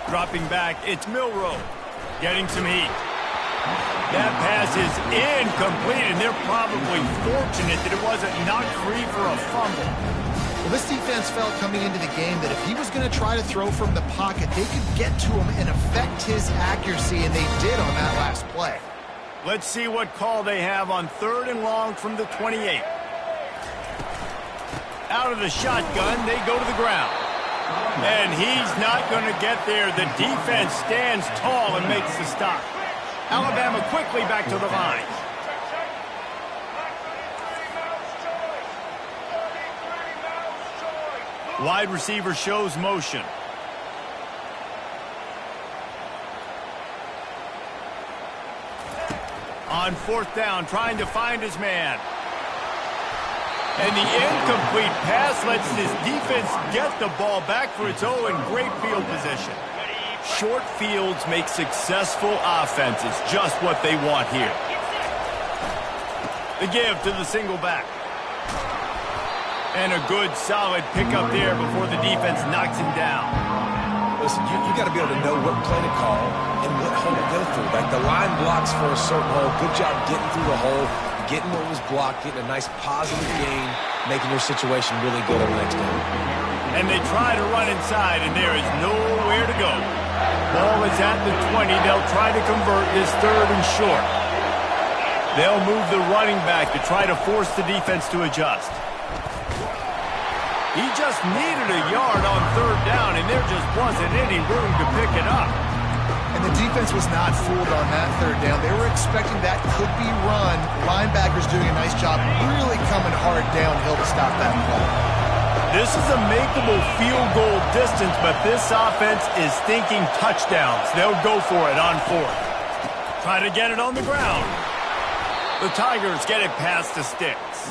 Dropping back, it's Milroe getting some heat. That pass is incomplete, and they're probably fortunate that it wasn't knocked free for a fumble. Well, this defense felt coming into the game that if he was going to try to throw from the pocket, they could get to him and affect his accuracy, and they did on that last play. Let's see what call they have on 3rd and long from the 28. Out of the shotgun, they go to the ground. And he's not going to get there. The defense stands tall and makes the stop. Alabama quickly back to the line. Wide receiver shows motion. On 4th down, trying to find his man. And the incomplete pass lets his defense get the ball back for its own great field position. Short fields make successful offenses just what they want here. The give to the single back. And a good, solid pickup there before the defense knocks him down. Listen, you got to be able to know what play to call and what hole to go through. Like the line blocks for a certain hole. Good job getting through the hole, getting what was blocked, getting a nice positive gain, making your situation really good on the next down. And they try to run inside, and there is nowhere to go. Ball is at the 20. They'll try to convert this 3rd and short. They'll move the running back to try to force the defense to adjust. He just needed a yard on 3rd down, and there just wasn't any room to pick it up. And the defense was not fooled on that 3rd down. They were expecting that could be run. Linebackers doing a nice job really coming hard downhill to stop that play. This is a makeable field goal distance, but this offense is thinking touchdowns. They'll go for it on 4th. Try to get it on the ground. The Tigers get it past the sticks.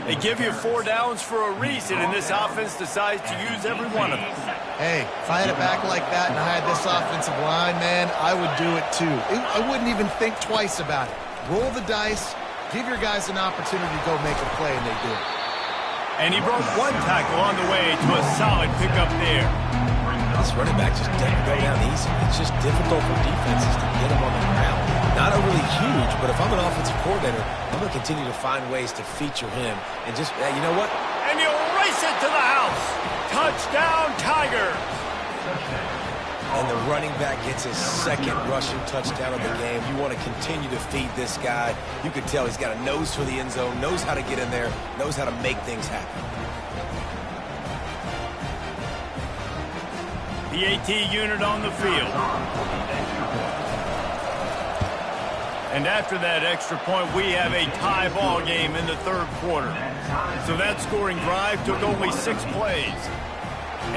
They give you 4 downs for a reason, and this offense decides to use every one of them. Hey, if I had it back like that and I had this offensive line, man, I would do it too. I wouldn't even think twice about it. Roll the dice, give your guys an opportunity to go make a play, and they did. And he broke 1 tackle on the way to a solid pickup there. This running back just doesn't go down easy. It's just difficult for defenses to get him on the ground. Not overly huge, but if I'm an offensive coordinator, I'm going to continue to find ways to feature him. And just, you know what? And he'll race it to the house. Touchdown, Tigers. And the running back gets his 2nd rushing touchdown of the game. You want to continue to feed this guy. You can tell he's got a nose for the end zone, knows how to get in there, knows how to make things happen. The AT unit on the field. And after that extra point, we have a tie ball game in the 3rd quarter. So that scoring drive took only 6 plays.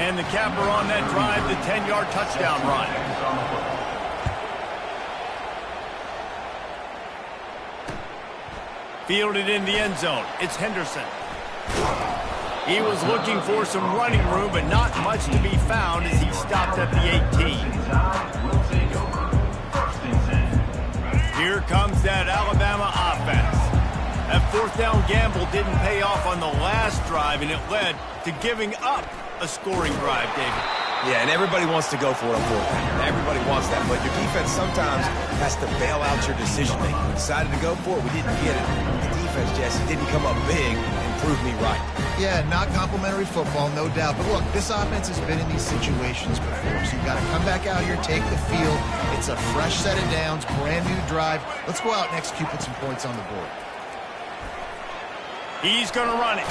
And the capper on that drive, the 10-yard touchdown run. Fielded in the end zone. It's Henderson. He was looking for some running room, but not much to be found as he stopped at the 18. Here comes that Alabama offense. That 4th down gamble didn't pay off on the last drive, and it led to giving up a scoring drive, David. Yeah, and everybody wants to go for it on 4th down. Everybody wants that, but your defense sometimes has to bail out your decision-making. We decided to go for it. We didn't get it. The defense, Jesse, didn't come up big and prove me right. Yeah, not complimentary football, no doubt. But look, this offense has been in these situations before, so you've got to come back out here, take the field. It's a fresh set of downs, brand new drive. Let's go out and execute, put some points on the board. He's going to run it.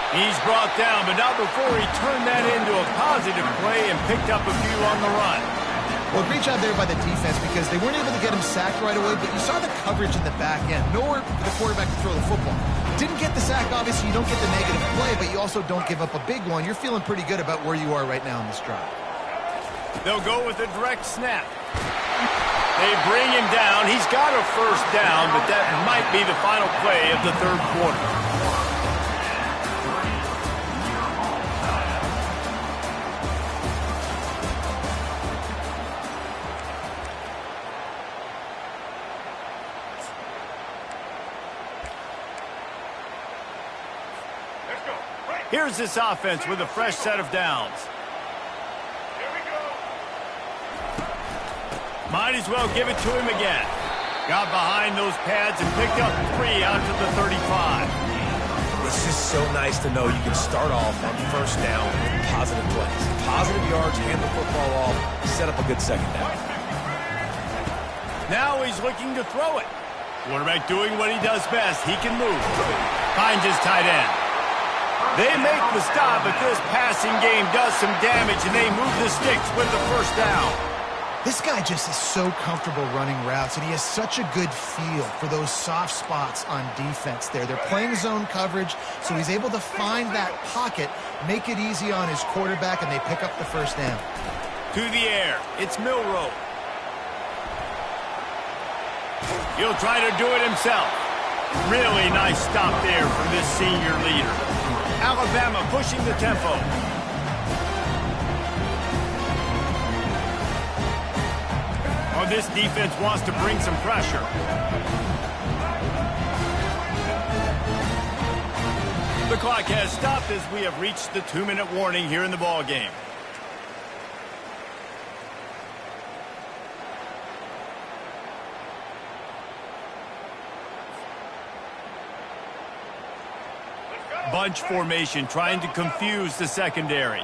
He's brought down, but not before he turned that into a positive play and picked up a few on the run. Well, great job there by the defense because they weren't able to get him sacked right away, but you saw the coverage in the back end. Nowhere for the quarterback to throw the football. Didn't get the sack, obviously. You don't get the negative play, but you also don't give up a big one. You're feeling pretty good about where you are right now in this drive. They'll go with a direct snap. They bring him down. He's got a first down, but that might be the final play of the third quarter. Here's this offense with a fresh set of downs. Might as well give it to him again. Got behind those pads and picked up 3 out to the 35. It's just so nice to know you can start off on first down with positive plays. Positive yards, hand the football off, set up a good second down. Now he's looking to throw it. Quarterback doing what he does best. He can move. Finds his tight end. They make the stop, but this passing game does some damage, and they move the sticks with the first down. This guy just is so comfortable running routes, and he has such a good feel for those soft spots on defense there. They're playing zone coverage, so he's able to find that pocket, make it easy on his quarterback, and they pick up the first down. To the air. It's Milroe. He'll try to do it himself. Really nice stop there from this senior leader. Alabama pushing the tempo. Oh, this defense wants to bring some pressure. The clock has stopped as we have reached the 2-minute warning here in the ball game. Bunch formation trying to confuse the secondary.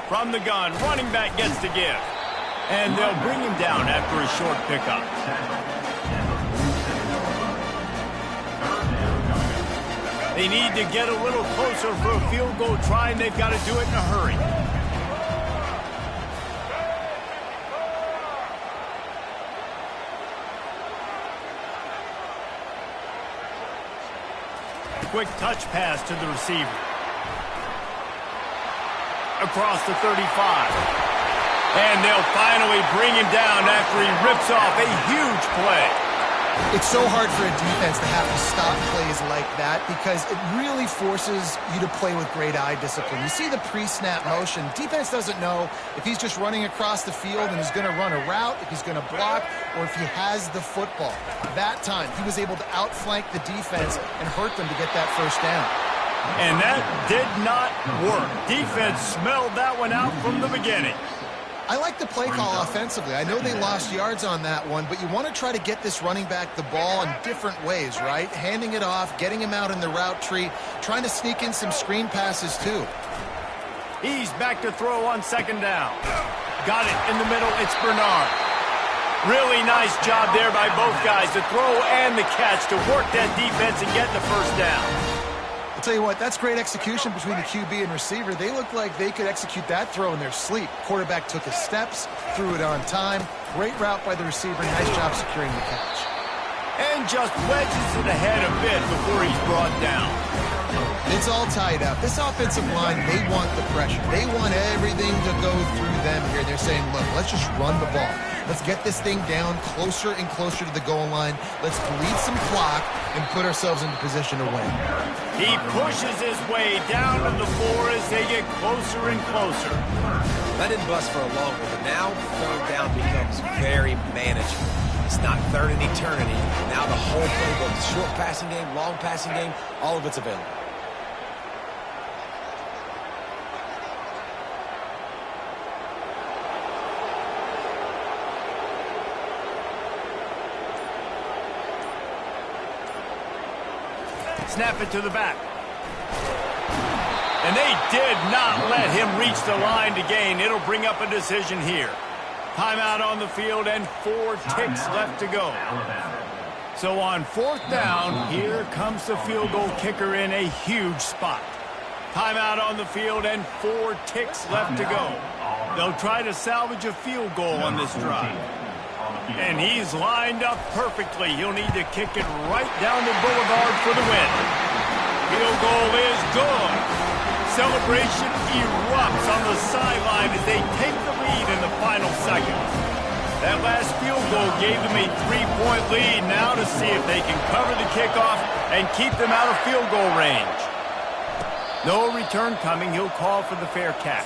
From the gun, running back gets the give. And they'll bring him down after a short pickup. They need to get a little closer for a field goal try, and they've got to do it in a hurry. Quick touch pass to the receiver. Across the 35. And they'll finally bring him down after he rips off a huge play. It's so hard for a defense to have to stop plays like that because it really forces you to play with great eye discipline. You see the pre-snap motion. Defense doesn't know if he's just running across the field and he's going to run a route, if he's going to block, or if he has the football. That time, he was able to outflank the defense and hurt them to get that first down. And that did not work. Defense smelled that one out from the beginning. I like the play call offensively. I know they lost yards on that one, but you want to try to get this running back the ball in different ways, right? Handing it off, getting him out in the route tree, trying to sneak in some screen passes too. He's back to throw on second down. Got it in the middle. It's Bernard. Really nice job there by both guys, the throw and the catch to work that defense and get the first down. I'll tell you what, that's great execution between the QB and receiver. They looked like they could execute that throw in their sleep. Quarterback took his steps, threw it on time. Great route by the receiver. Nice job securing the catch. And just wedges it ahead a bit before he's brought down. It's all tied up. This offensive line, they want the pressure. They want everything to go through them here. They're saying, look, let's just run the ball. Let's get this thing down closer and closer to the goal line. Let's bleed some clock and put ourselves into position to win. He pushes his way down to the floor as they get closer and closer. That didn't bust for a long one, but now third down becomes very manageable. It's not third in eternity. Now the whole playbook, short passing game, long passing game, all of it's available. Snap it to the back. And they did not let him reach the line to gain. It'll bring up a decision here. Timeout on the field and 4 ticks left to go. So on 4th down, here comes the field goal kicker in a huge spot. Timeout on the field and 4 ticks left to go. They'll try to salvage a field goal on this drive. And he's lined up perfectly. He'll need to kick it right down the boulevard for the win. Field goal is good. Celebration erupts on the sideline as they take the lead in the final seconds. That last field goal gave them a 3-point lead. Now to see if they can cover the kickoff and keep them out of field goal range. No return coming. He'll call for the fair catch.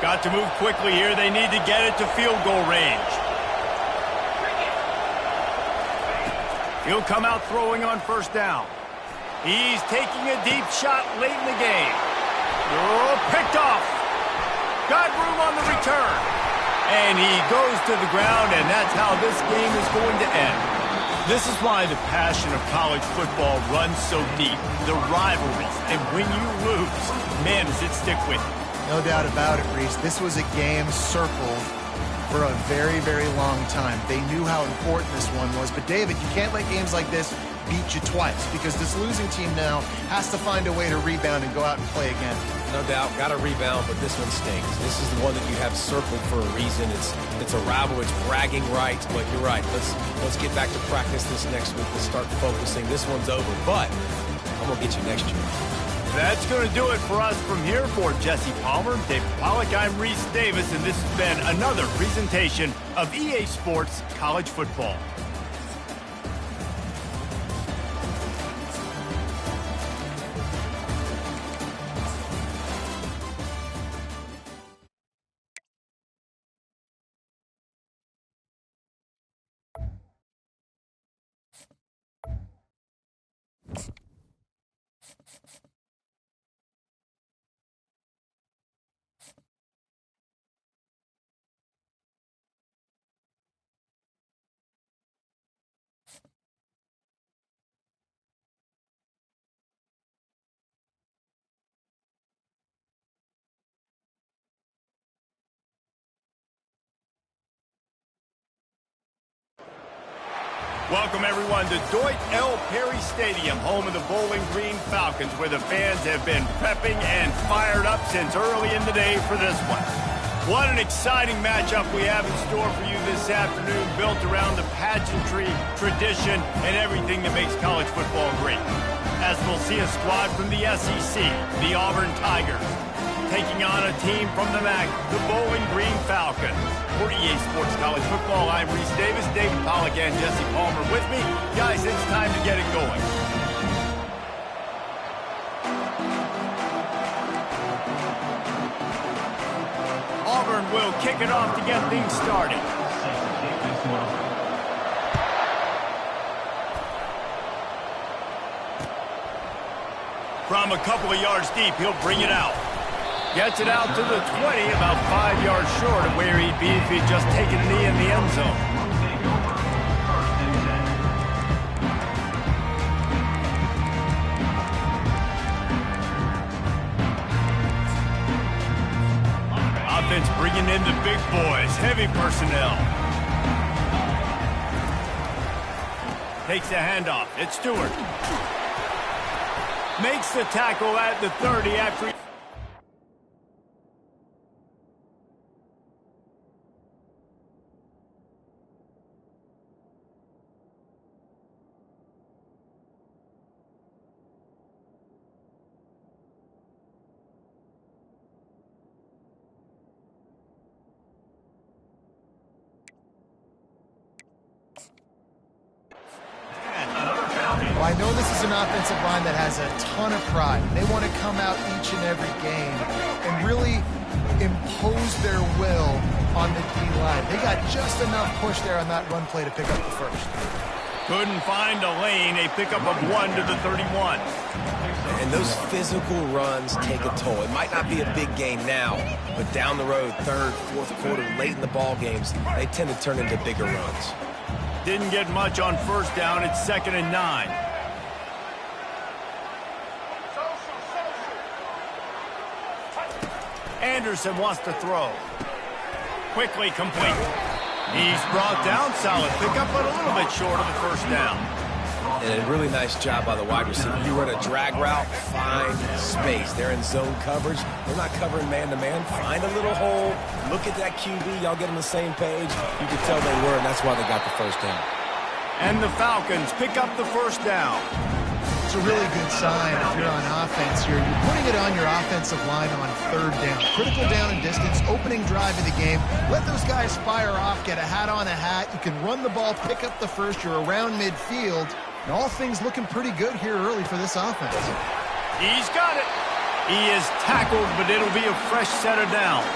Got to move quickly here. They need to get it to field goal range. He'll come out throwing on 1st down. He's taking a deep shot late in the game. Oh, picked off. Got room on the return. And he goes to the ground, and that's how this game is going to end. This is why the passion of college football runs so deep. The rivalries, and when you lose, man, does it stick with you. No doubt about it, Reese. This was a game circled for a very, very long time. They knew how important this one was. But, David, you can't let games like this beat you twice because this losing team now has to find a way to rebound and go out and play again. No doubt, got to rebound, but this one stinks. This is the one that you have circled for a reason. It's a rival. It's bragging rights, but you're right. Let's get back to practice this next week. Let's start focusing. This one's over, but I'm going to get you next year. That's going to do it for us from here. For Jesse Palmer, David Pollack, I'm Reese Davis, and this has been another presentation of EA Sports College Football. Welcome, everyone, to Dwight L. Perry Stadium, home of the Bowling Green Falcons, where the fans have been prepping and fired up since early in the day for this one. What an exciting matchup we have in store for you this afternoon, built around the pageantry, tradition, and everything that makes college football great. As we'll see a squad from the SEC, the Auburn Tigers, taking on a team from the MAC, the Bowling Green Falcons. For EA Sports College Football, I'm Reese Davis, David Pollack, and Jesse Palmer with me. Guys, it's time to get it going. Auburn will kick it off to get things started. From a couple of yards deep, he'll bring it out. Gets it out to the 20, about 5 yards short of where he'd be if he'd just taken a knee in the end zone. Offense bringing in the big boys, heavy personnel. Takes the handoff. It's Stewart. Makes the tackle at the 30 after he... Well, I know this is an offensive line that has a ton of pride. They want to come out each and every game and really impose their will on the D-line. They got just enough push there on that run play to pick up the first. Couldn't find a lane. A pickup of 1 to the 31. And those physical runs take a toll. It might not be a big game now, but down the road, third, fourth quarter, late in the ball games, they tend to turn into bigger runs. Didn't get much on first down. It's 2nd and 9. Anderson wants to throw. Quickly complete. He's brought down, solid pickup, but a little bit short of the first down. And a really nice job by the wide receiver. You run a drag route, find space. They're in zone coverage. They're not covering man-to-man. Find a little hole. Look at that QB. Y'all get on the same page. You can tell they were, and that's why they got the first down. And the Falcons pick up the first down. It's a really good sign if you're on offense here. You're putting it on your offensive line on third down. Critical down and distance, opening drive of the game. Let those guys fire off, get a hat on a hat. You can run the ball, pick up the first. You're around midfield. And all things looking pretty good here early for this offense. He's got it. He is tackled, but it'll be a fresh set of downs.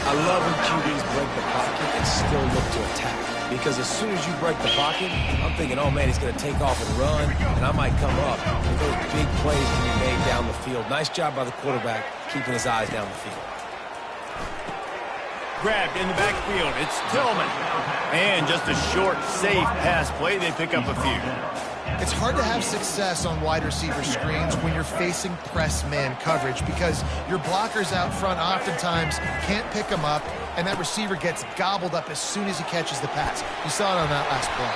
I love when QBs break the pocket and still look to attack. Because as soon as you break the pocket, I'm thinking, oh, man, he's going to take off and run, and I might come up. And those big plays can be made down the field. Nice job by the quarterback keeping his eyes down the field. Grabbed in the backfield. It's Tillman. And just a short, safe pass play. They pick up a few. It's hard to have success on wide receiver screens when you're facing press man coverage because your blockers out front oftentimes can't pick them up, and that receiver gets gobbled up as soon as he catches the pass. You saw it on that last play.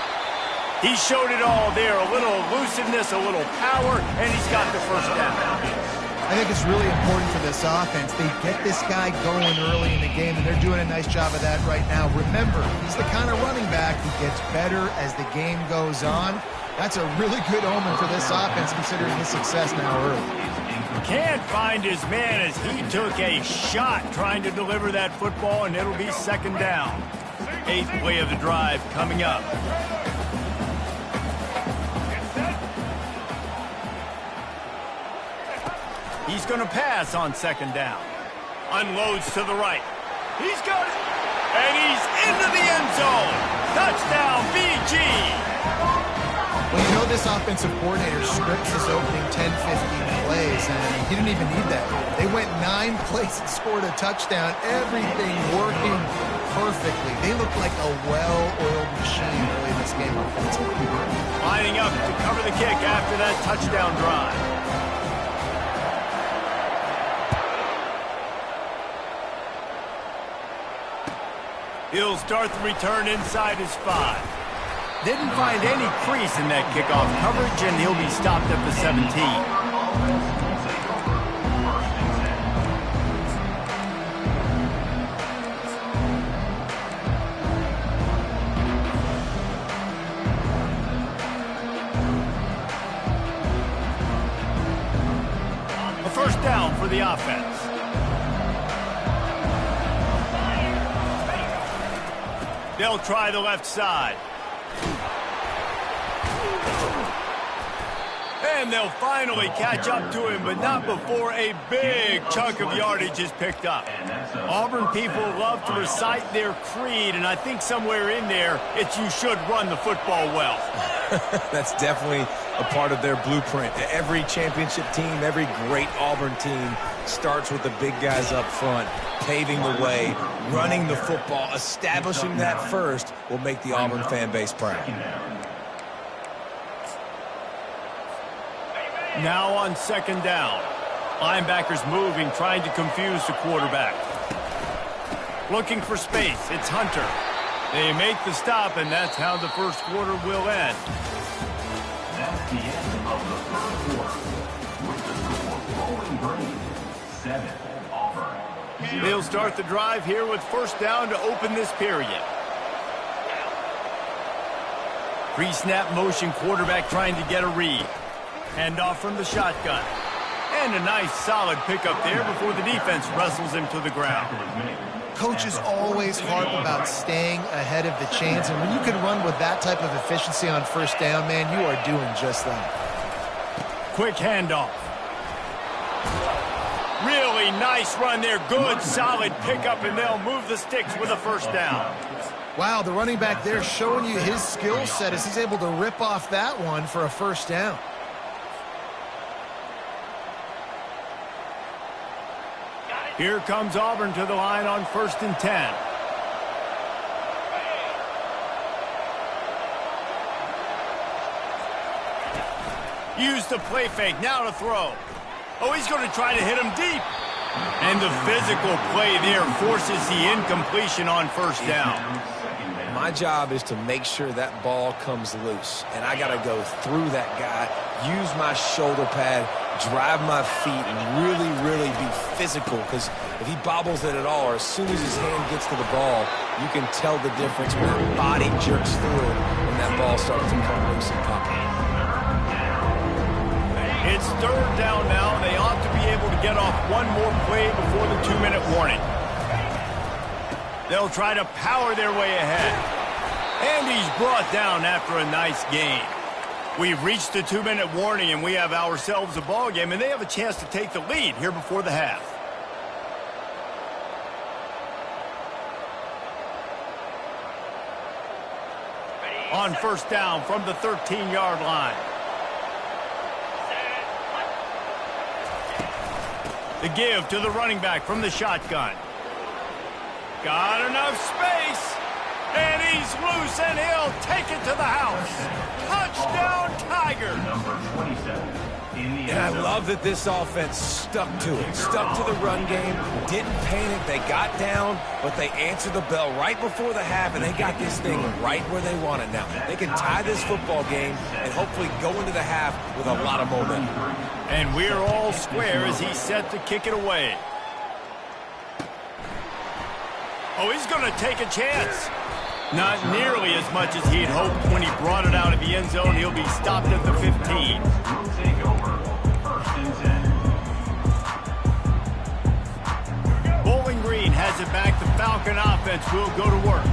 He showed it all there. A little elusiveness, a little power, and he's got the first down. I think it's really important for this offense. They get this guy going early in the game, and they're doing a nice job of that right now. Remember, he's the kind of running back who gets better as the game goes on. That's a really good omen for this offense, considering his success now early. Can't find his man as he took a shot trying to deliver that football, and it'll be second down. 8th play of the drive coming up. He's going to pass on second down. Unloads to the right. He's got it. And he's into the end zone. Touchdown, BG. Well, you know this offensive coordinator scripts his opening 10, 15 plays, and he didn't even need that. They went 9 plays and scored a touchdown. Everything working perfectly. They look like a well-oiled machine early in this game offensively. Lining up to cover the kick after that touchdown drive. He'll start the return inside his 5. Didn't find any crease in that kickoff coverage, and he'll be stopped at the 17. A first down for the offense. They'll try the left side. And they'll finally catch up to him, but not before a big chunk of yardage is picked up. Auburn people love to recite their creed, and I think somewhere in there, it's you should run the football well. That's definitely a part of their blueprint. Every championship team, every great Auburn team starts with the big guys up front, paving the way, running the football, establishing that first will make the Auburn fan base proud. Now on second down. Linebackers moving, trying to confuse the quarterback. Looking for space. It's Hunter. They make the stop, and that's how the first quarter will end. That's the end of the first quarter. With the score Bowling Green 7, Auburn. They'll start the drive here with first down to open this period. Pre-snap motion, quarterback trying to get a read. Handoff from the shotgun. And a nice solid pickup there before the defense wrestles him to the ground. Coaches always harp about staying ahead of the chains, and when you can run with that type of efficiency on first down, man, you are doing just that. Quick handoff. Really nice run there. Good, solid pickup, and they'll move the sticks with a first down. Wow, the running back there showing you his skill set as he's able to rip off that one for a first down. Here comes Auburn to the line on 1st and 10. Use the play fake, now to throw. Oh, he's going to try to hit him deep. And the physical play there forces the incompletion on first down. My job is to make sure that ball comes loose. And I got to go through that guy, use my shoulder pad, drive my feet, and really, really be physical. Because if he bobbles it at all, or as soon as his hand gets to the ball, you can tell the difference when his body jerks through it when that ball starts to come loose and pop. It's third down now. They ought to be able to get off one more play before the 2-minute warning. They'll try to power their way ahead. And he's brought down after a nice gain. We've reached the 2-minute warning, and we have ourselves a ball game, and they have a chance to take the lead here before the half. On first down from the 13-yard line. The give to the running back from the shotgun. Got enough space. And he's loose, and he'll take it to the house. Touchdown, Tiger. And I love that this offense stuck to it. Stuck to the run game. Didn't panic. They got down, but they answered the bell right before the half, and they got this thing right where they want it now. They can tie this football game and hopefully go into the half with a lot of momentum. And we're all square as he's set to kick it away. Oh, he's going to take a chance. Not nearly as much as he'd hoped when he brought it out of the end zone. He'll be stopped at the 15. Bowling Green has it back. The Falcon offense will go to work.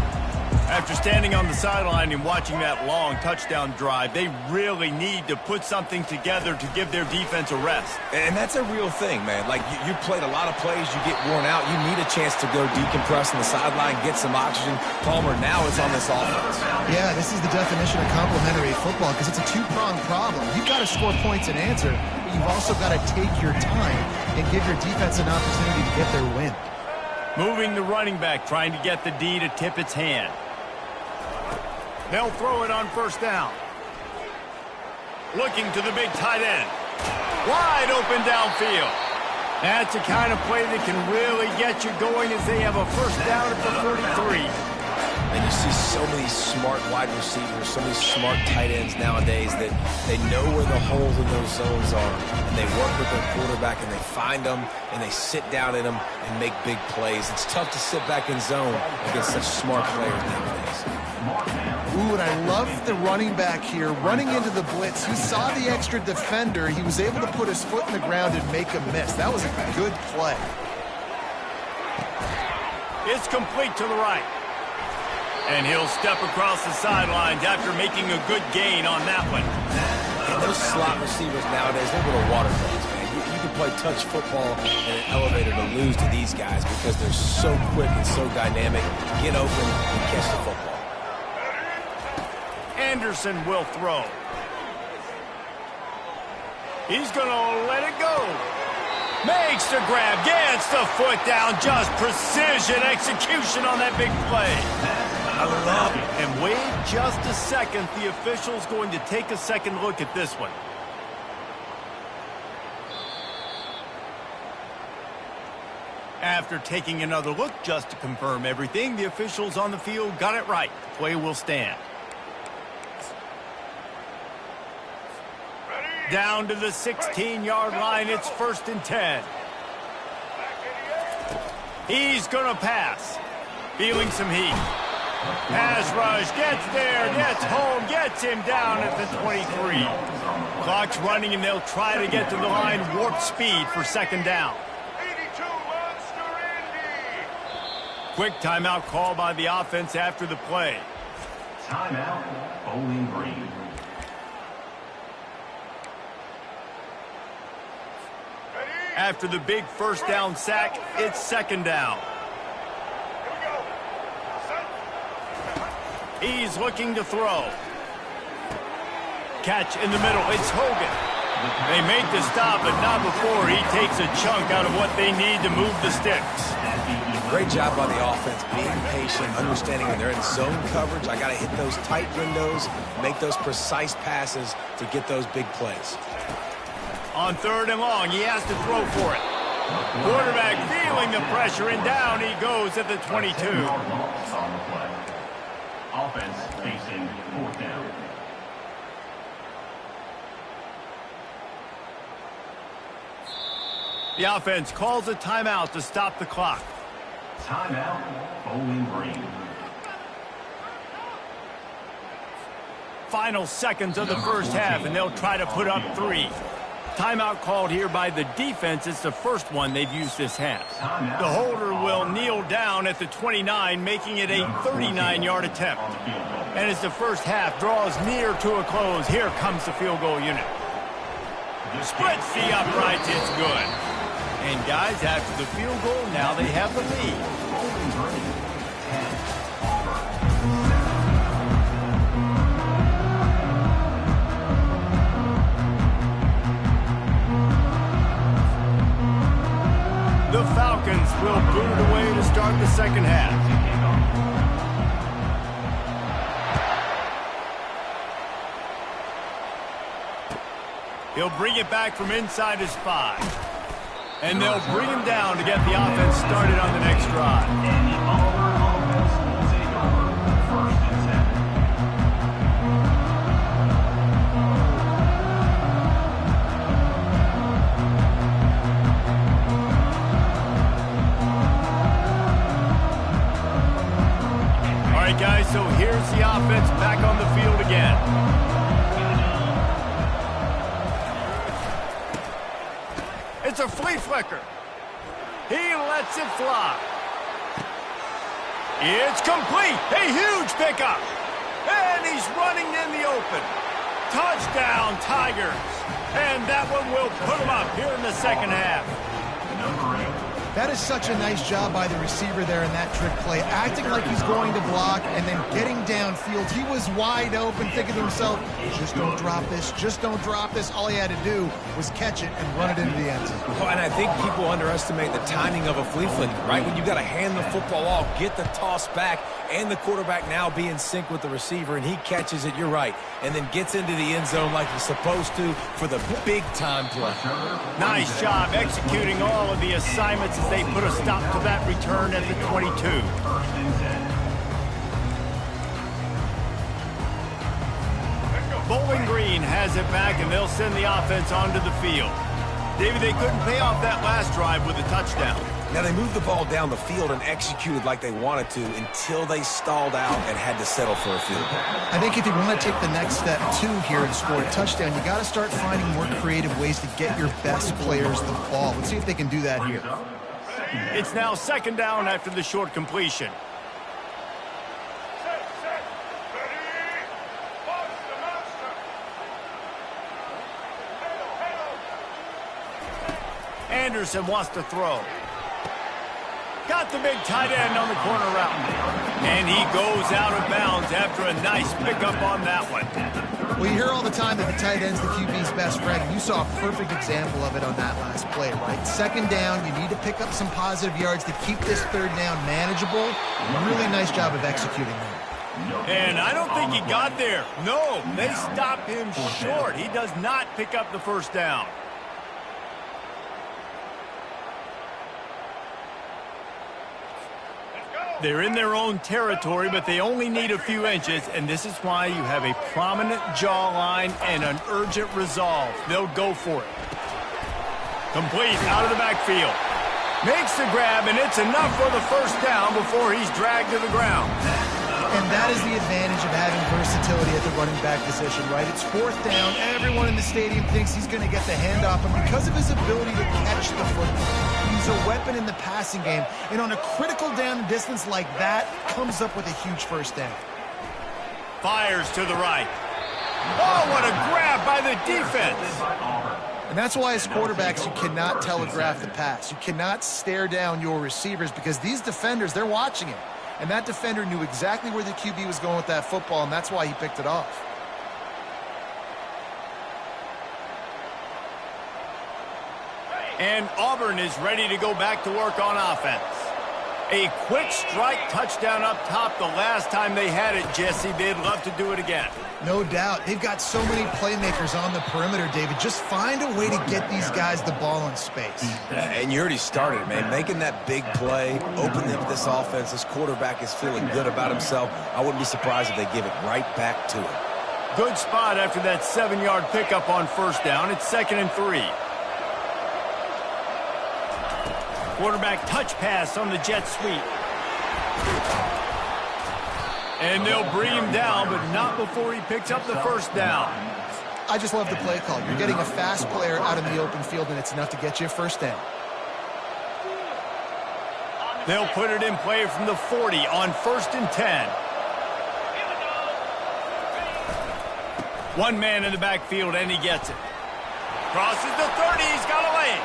After standing on the sideline and watching that long touchdown drive, they really need to put something together to give their defense a rest. And that's a real thing, man. Like, you played a lot of plays, you get worn out, you need a chance to go decompress on the sideline, get some oxygen. Palmer now is on this offense. Yeah, this is the definition of complementary football because it's a two-pronged problem. You've got to score points and answer, but you've also got to take your time and give your defense an opportunity to get their win. Moving the running back, trying to get the D to tip its hand. They'll throw it on first down. Looking to the big tight end. Wide open downfield. That's the kind of play that can really get you going as they have a first down at the 43. And you see so many smart wide receivers, so many smart tight ends nowadays that they know where the holes in those zones are. And they work with their quarterback and they find them and they sit down in them and make big plays. It's tough to sit back in zone against such smart players nowadays. Ooh, and I love the running back here running into the blitz. He saw the extra defender. He was able to put his foot in the ground and make a miss. That was a good play. It's complete to the right. And he'll step across the sidelines after making a good gain on that one. And those slot receivers nowadays, they're little water dogs, man. You can play touch football in an elevator to lose to these guys because they're so quick and so dynamic. Get open and catch the football. Anderson will throw. He's going to let it go. Makes the grab, gets the foot down, just precision execution on that big play. I love it. And wait just a second, the official's going to take a second look at this one. After taking another look just to confirm everything, the officials on the field got it right. The play will stand. Down to the 16-yard line, it's 1st and 10. He's going to pass. Feeling some heat. Pass rush, gets there, gets home, gets him down at the 23. Clock's running, and they'll try to get to the line warp speed for 2nd down. Quick timeout call by the offense after the play. Timeout, Bowling Green. After the big first down sack, it's 2nd down. He's looking to throw. Catch in the middle. It's Hogan. They make the stop, but not before he takes a chunk out of what they need to move the sticks. Great job by the offense, being patient, understanding when they're in zone coverage, I got to hit those tight windows, make those precise passes to get those big plays. On 3rd and long, he has to throw for it. Quarterback feeling the pressure, and down he goes at the 22. 10-yard loss on the play. Offense facing 4th down. The offense calls a timeout to stop the clock. Timeout, Bowling Green. Final seconds of the first half, and they'll try to put up 3. Timeout called here by the defense. It's the first one they've used this half. The holder will kneel down at the 29, making it a 39-yard attempt. And as the first half draws near to a close, here comes the field goal unit. Splits the uprights, it's good. And guys, after the field goal, now they have the lead. Bowling Green, 10. The Falcons will boot it away to start the second half. He'll bring it back from inside his 5. And they'll bring him down to get the offense started on the next drive. And the Auburn offense will take over 1st and 10. All right, guys, so here's the offense back on the field again. It's a flea flicker. He lets it fly. It's complete. A huge pickup. And he's running in the open. Touchdown, Tigers. And that one will put him up here in the second half. Number 8. That is such a nice job by the receiver there in that trick play, acting like he's going to block and then getting downfield. He was wide open, thinking to himself, just don't drop this, just don't drop this. All he had to do was catch it and run it into the end zone. Oh, and I think people underestimate the timing of a flea flicker, right? When you've got to hand the football off, get the toss back, and the quarterback now be in sync with the receiver, and he catches it, you're right, and then gets into the end zone like he's supposed to for the big-time play. Nice job executing all of the assignments as they put a stop to that return at the 22. 1st and 10. Bowling Green has it back, and they'll send the offense onto the field. David, they couldn't pay off that last drive with a touchdown. Now, they moved the ball down the field and executed like they wanted to until they stalled out and had to settle for a field goal. I think if you want to take the next step, too, here and score a touchdown, you got to start finding more creative ways to get your best players the ball. Let's see if they can do that here. It's now second down after the short completion. Anderson wants to throw. Got the big tight end on the corner route. And he goes out of bounds after a nice pickup on that one. Well, you hear all the time that the tight end's the QB's best friend. You saw a perfect example of it on that last play, right? Second down, you need to pick up some positive yards to keep this third down manageable. Really nice job of executing that. And I don't think he got there. No, they stopped him short. He does not pick up the first down. They're in their own territory, but they only need a few inches, and this is why you have a prominent jawline and an urgent resolve. They'll go for it. Complete out of the backfield. Makes the grab, and it's enough for the first down before he's dragged to the ground. And that is the advantage of having versatility at the running back position, right? It's fourth down. Everyone in the stadium thinks he's going to get the handoff, but because of his ability to catch the football, he's a weapon in the passing game. And on a critical down distance like that, comes up with a huge first down. Fires to the right. Oh, what a grab by the defense. And that's why as quarterbacks, you cannot telegraph the pass. You cannot stare down your receivers because these defenders, they're watching it. And that defender knew exactly where the QB was going with that football, and that's why he picked it off. And Auburn is ready to go back to work on offense. A quick strike touchdown up top the last time they had it, Jesse. They'd love to do it again. No doubt. They've got so many playmakers on the perimeter, David. Just find a way to get these guys the ball in space. And you already started, man. Making that big play, opening up this offense. This quarterback is feeling good about himself. I wouldn't be surprised if they give it right back to him. Good spot after that 7-yard pickup on first down. It's 2nd and 3. Quarterback touch pass on the jet sweep. And they'll bring him down, but not before he picks up the first down. I just love the play call. You're getting a fast player out in the open field, and it's enough to get you a first down. They'll put it in play from the 40 on 1st and 10. One man in the backfield, and he gets it. Crosses the 30. He's got a lane.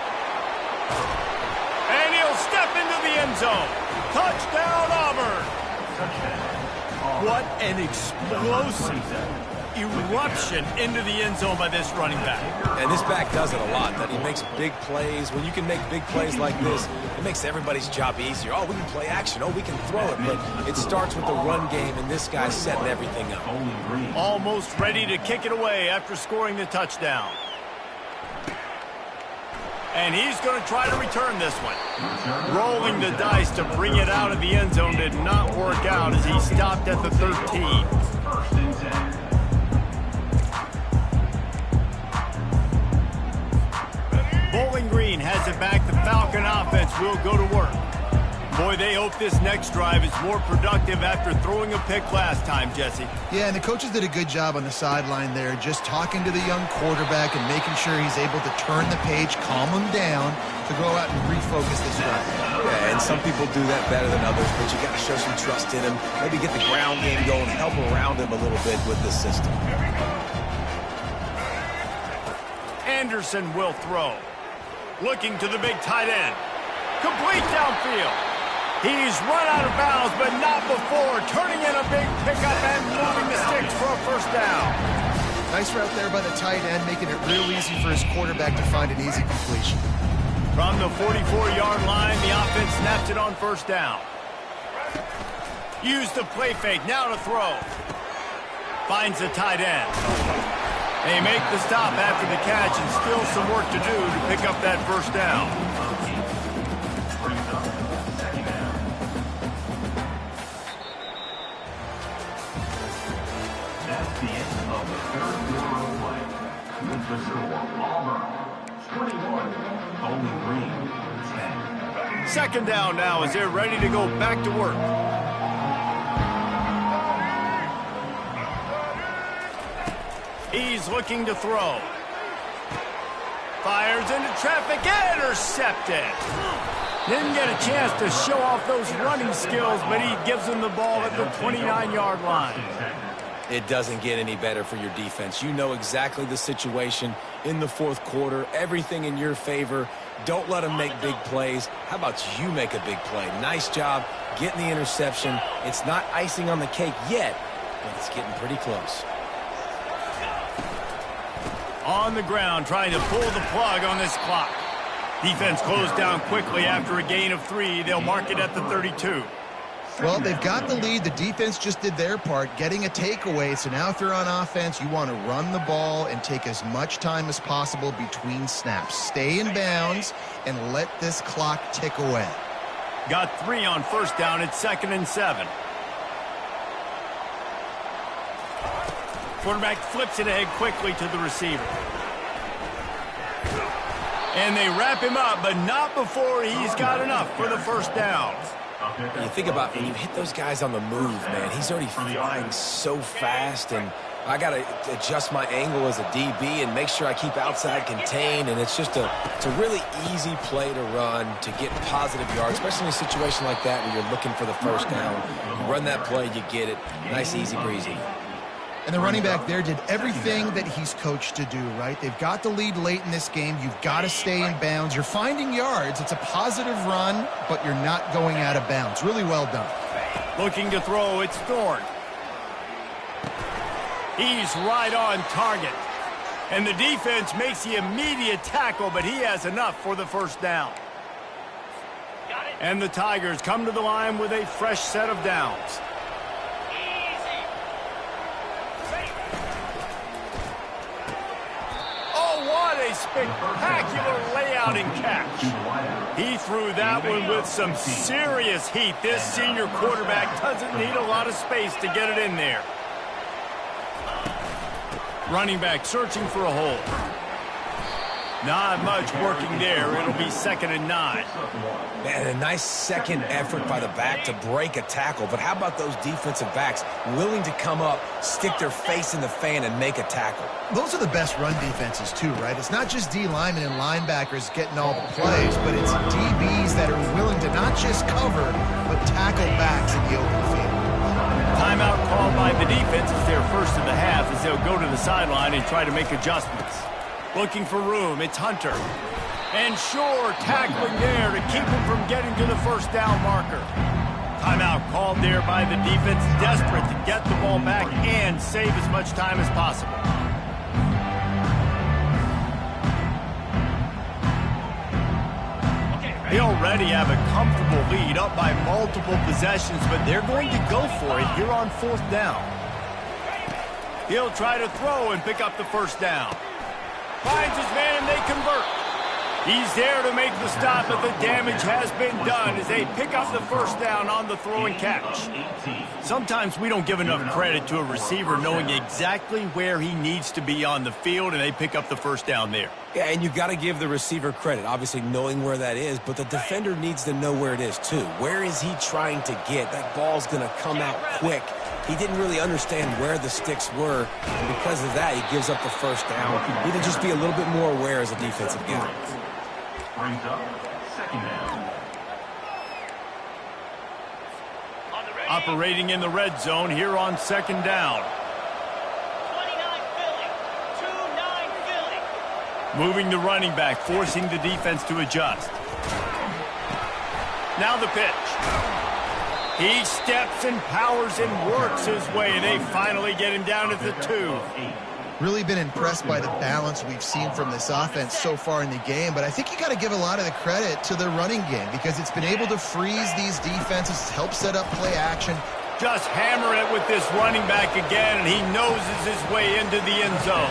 And he'll step into the end zone. Touchdown, Auburn. What an explosive eruption into the end zone by this running back. And this back does it a lot, that he makes big plays. When you can make big plays like this, it makes everybody's job easier. Oh, we can play action. Oh, we can throw it. But it starts with the run game, and this guy's setting everything up. Almost ready to kick it away after scoring the touchdown. And he's going to try to return this one. Rolling the dice to bring it out of the end zone did not work out as he stopped at the 13. Bowling Green has it back. The Falcon offense will go to work. Boy, they hope this next drive is more productive after throwing a pick last time, Jesse. Yeah, and the coaches did a good job on the sideline there, just talking to the young quarterback and making sure he's able to turn the page, calm him down, to go out and refocus this drive. Yeah, and some people do that better than others, but you got to show some trust in him. Maybe get the ground game going, help around him a little bit with the system. Anderson will throw. Looking to the big tight end. Complete downfield. He's run out of bounds, but not before turning in a big pickup and moving the sticks for a first down. Nice route there by the tight end, making it real easy for his quarterback to find an easy completion. From the 44-yard line, the offense snaps it on first down. Use the play fake, now to throw. Finds the tight end. They make the stop after the catch, and still some work to do to pick up that first down. That's the end of the third quarter of play. With the score, Auburn 21, Bowling Green 10. Second down now as they're ready to go back to work. He's looking to throw. Fires into traffic, intercepted. Didn't get a chance to show off those running skills, but he gives them the ball at the 29-yard line. It doesn't get any better for your defense. You know exactly the situation in the fourth quarter, everything in your favor. Don't let them make big plays. How about you make a big play? Nice job getting the interception. It's not icing on the cake yet, but it's getting pretty close. On the ground, trying to pull the plug on this clock. Defense closed down quickly after a gain of 3. They'll mark it at the 32. Well, they've got the lead. The defense just did their part, getting a takeaway. So now if you're on offense, you want to run the ball and take as much time as possible between snaps. Stay in bounds and let this clock tick away. Got 3 on first down. It's 2nd and 7. Quarterback flips it ahead quickly to the receiver. And they wrap him up, but not before he's got enough for the first down. You think about when you hit those guys on the move, man, he's already flying so fast, and I got to adjust my angle as a DB and make sure I keep outside contained, and it's just it's a really easy play to run to get positive yards, especially in a situation like that where you're looking for the first down. You run that play, you get it. Nice, easy breezy. And the running back there did everything that he's coached to do, right? They've got the lead late in this game. You've got to stay in bounds. You're finding yards. It's a positive run, but you're not going out of bounds. Really well done. Looking to throw, it's Thorne. He's right on target. And the defense makes the immediate tackle, but he has enough for the first down. Got it. And the Tigers come to the line with a fresh set of downs. Oh, what a spectacular layout and catch. He threw that one with some serious heat. This senior quarterback doesn't need a lot of space to get it in there. Running back searching for a hole. Not much working there. It'll be 2nd and 9. Man, a nice second effort by the back to break a tackle. But how about those defensive backs willing to come up, stick their face in the fan, and make a tackle? Those are the best run defenses, too, right? It's not just D linemen and linebackers getting all the plays, but it's DBs that are willing to not just cover, but tackle backs in the open field. Timeout called by the defense is their first of the half as they'll go to the sideline and try to make adjustments. Looking for room, it's Hunter. And sure, tackling there to keep him from getting to the first down marker. Timeout called there by the defense, desperate to get the ball back and save as much time as possible. They already have a comfortable lead, up by multiple possessions, but they're going to go for it here on 4th down. He'll try to throw and pick up the first down. Finds his man and they convert. He's there to make the stop, but the damage has been done as they pick up the first down on the throw and catch. Sometimes we don't give enough credit to a receiver knowing exactly where he needs to be on the field, and they pick up the first down there. Yeah, and you got to give the receiver credit, obviously knowing where that is, but the defender needs to know where it is too. Where is he trying to get? That ball's going to come out quick. He didn't really understand where the sticks were, and because of that, he gives up the first down. He need to just be a little bit more aware as a defensive guy. Brings up 2nd down. Operating in the red zone here on 2nd down. 29 Philly. Moving the running back, forcing the defense to adjust. Now the pitch. He steps and powers and works his way. They finally get him down at the 2. Really been impressed by the balance we've seen from this offense so far in the game, but I think you got to give a lot of the credit to the running game because it's been able to freeze these defenses, help set up play action. Just hammer it with this running back again, and he noses his way into the end zone.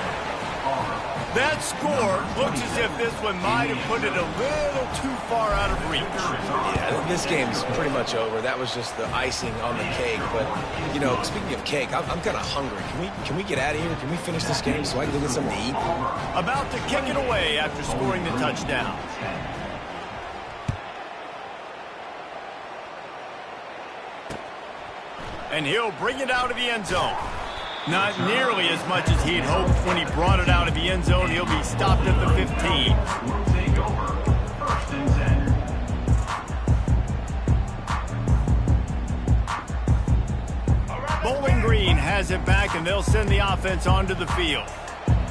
That score looks as if this one might have put it a little too far out of reach. Yeah, this game's pretty much over. That was just the icing on the cake. But, you know, speaking of cake, I'm kind of hungry. Can we get out of here? Can we finish this game so I can go get something to eat? About to kick it away after scoring the touchdown. And he'll bring it out of the end zone. Not nearly as much as he'd hoped when he brought it out of the end zone. He'll be stopped at the 15. Will take over 1st and 10. Bowling Green has it back, and they'll send the offense onto the field.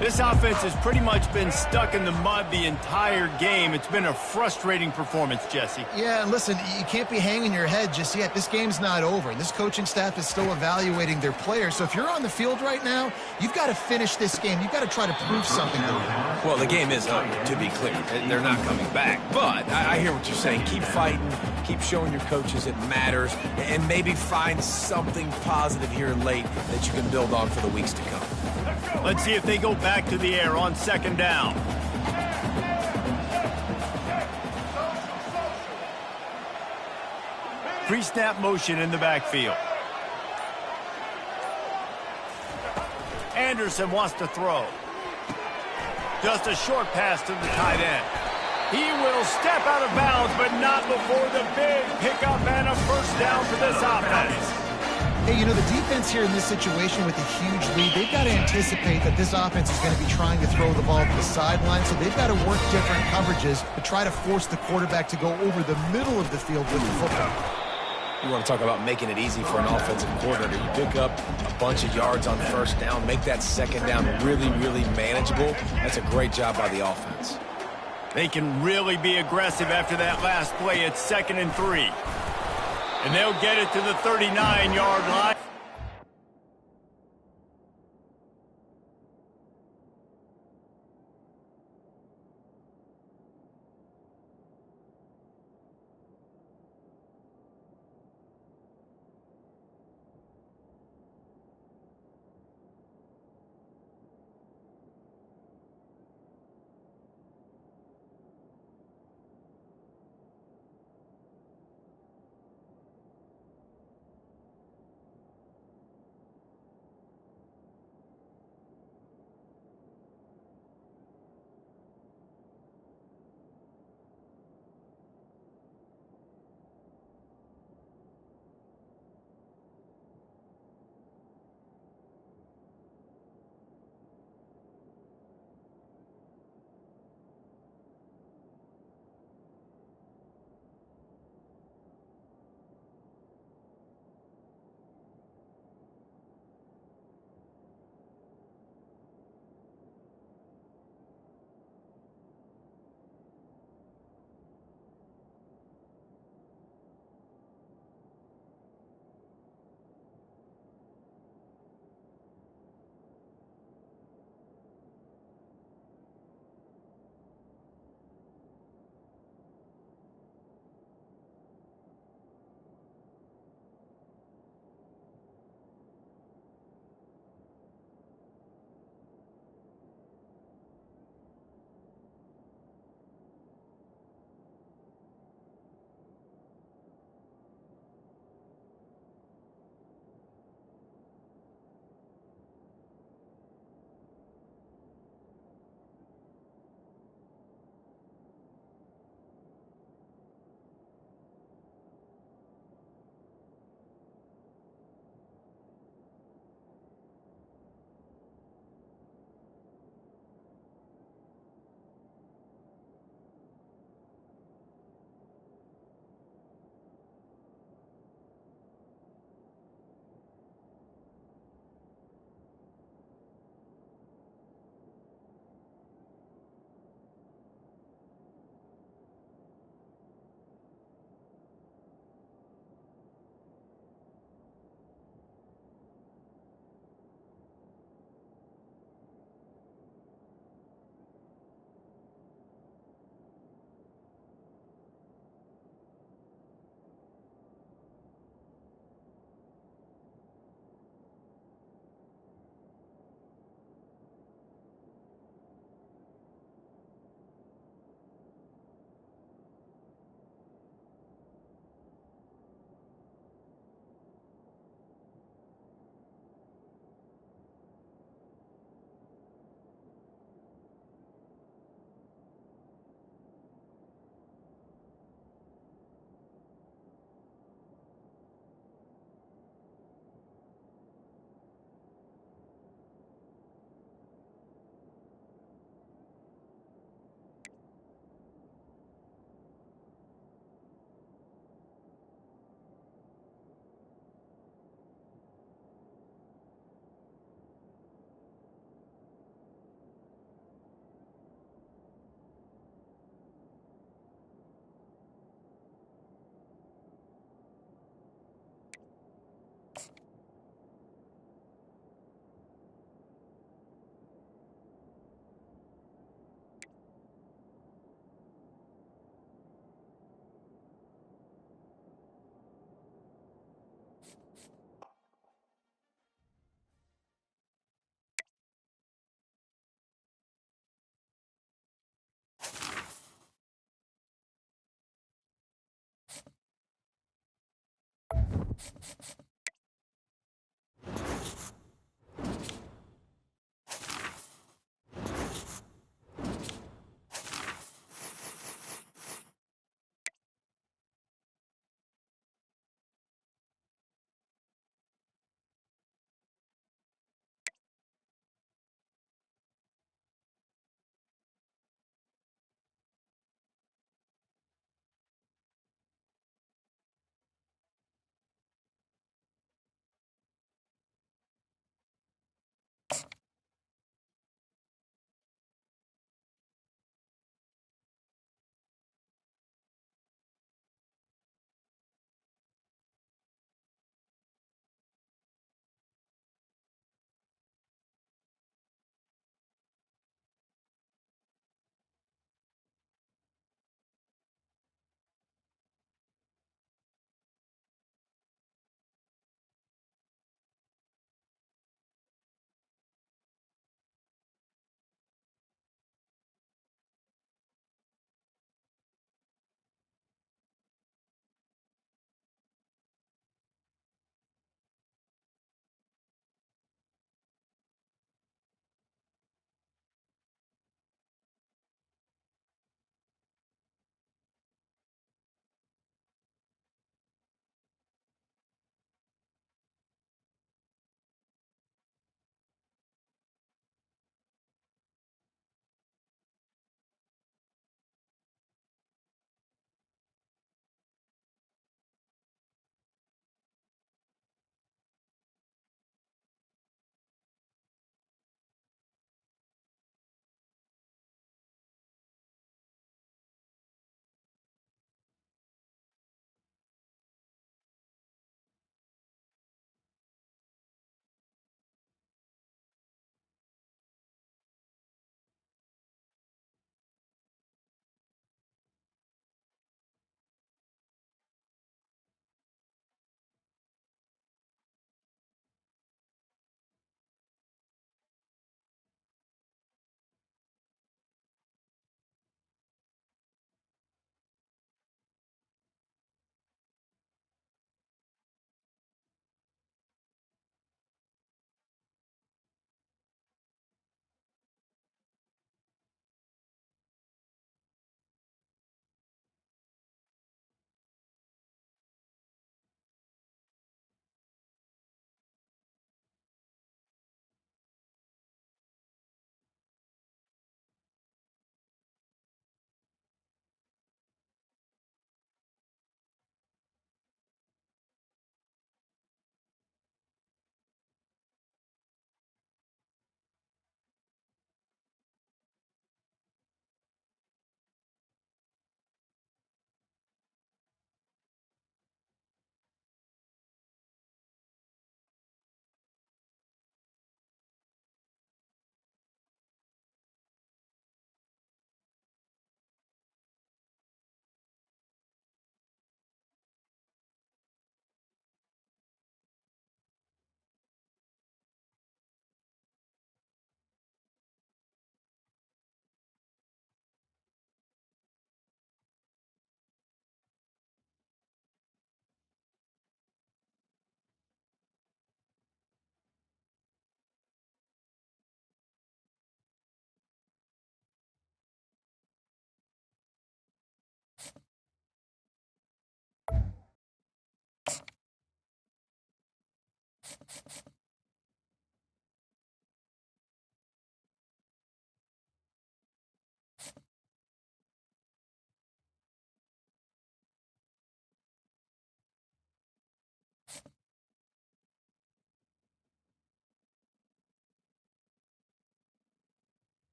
This offense has pretty much been stuck in the mud the entire game. It's been a frustrating performance, Jesse. Yeah, and listen, you can't be hanging your head just yet. This game's not over, and this coaching staff is still evaluating their players. So if you're on the field right now, you've got to finish this game. You've got to try to prove something to them. Well, the game is over, to be clear. They're not coming back. But I hear what you're saying. Keep fighting. Keep showing your coaches it matters. And maybe find something positive here late that you can build on for the weeks to come. Let's see if they go back to the air on 2nd down. Pre-snap motion in the backfield. Anderson wants to throw. Just a short pass to the tight end. He will step out of bounds, but not before the big pickup and a first down for this offense. Hey, you know, the defense here in this situation with a huge lead, they've got to anticipate that this offense is going to be trying to throw the ball to the sideline, so they've got to work different coverages to try to force the quarterback to go over the middle of the field with the football. You want to talk about making it easy for an offensive coordinator. You pick up a bunch of yards on first down, make that second down really, really manageable. That's a great job by the offense. They can really be aggressive after that last play. It's 2nd and 3. And they'll get it to the 39-yard line.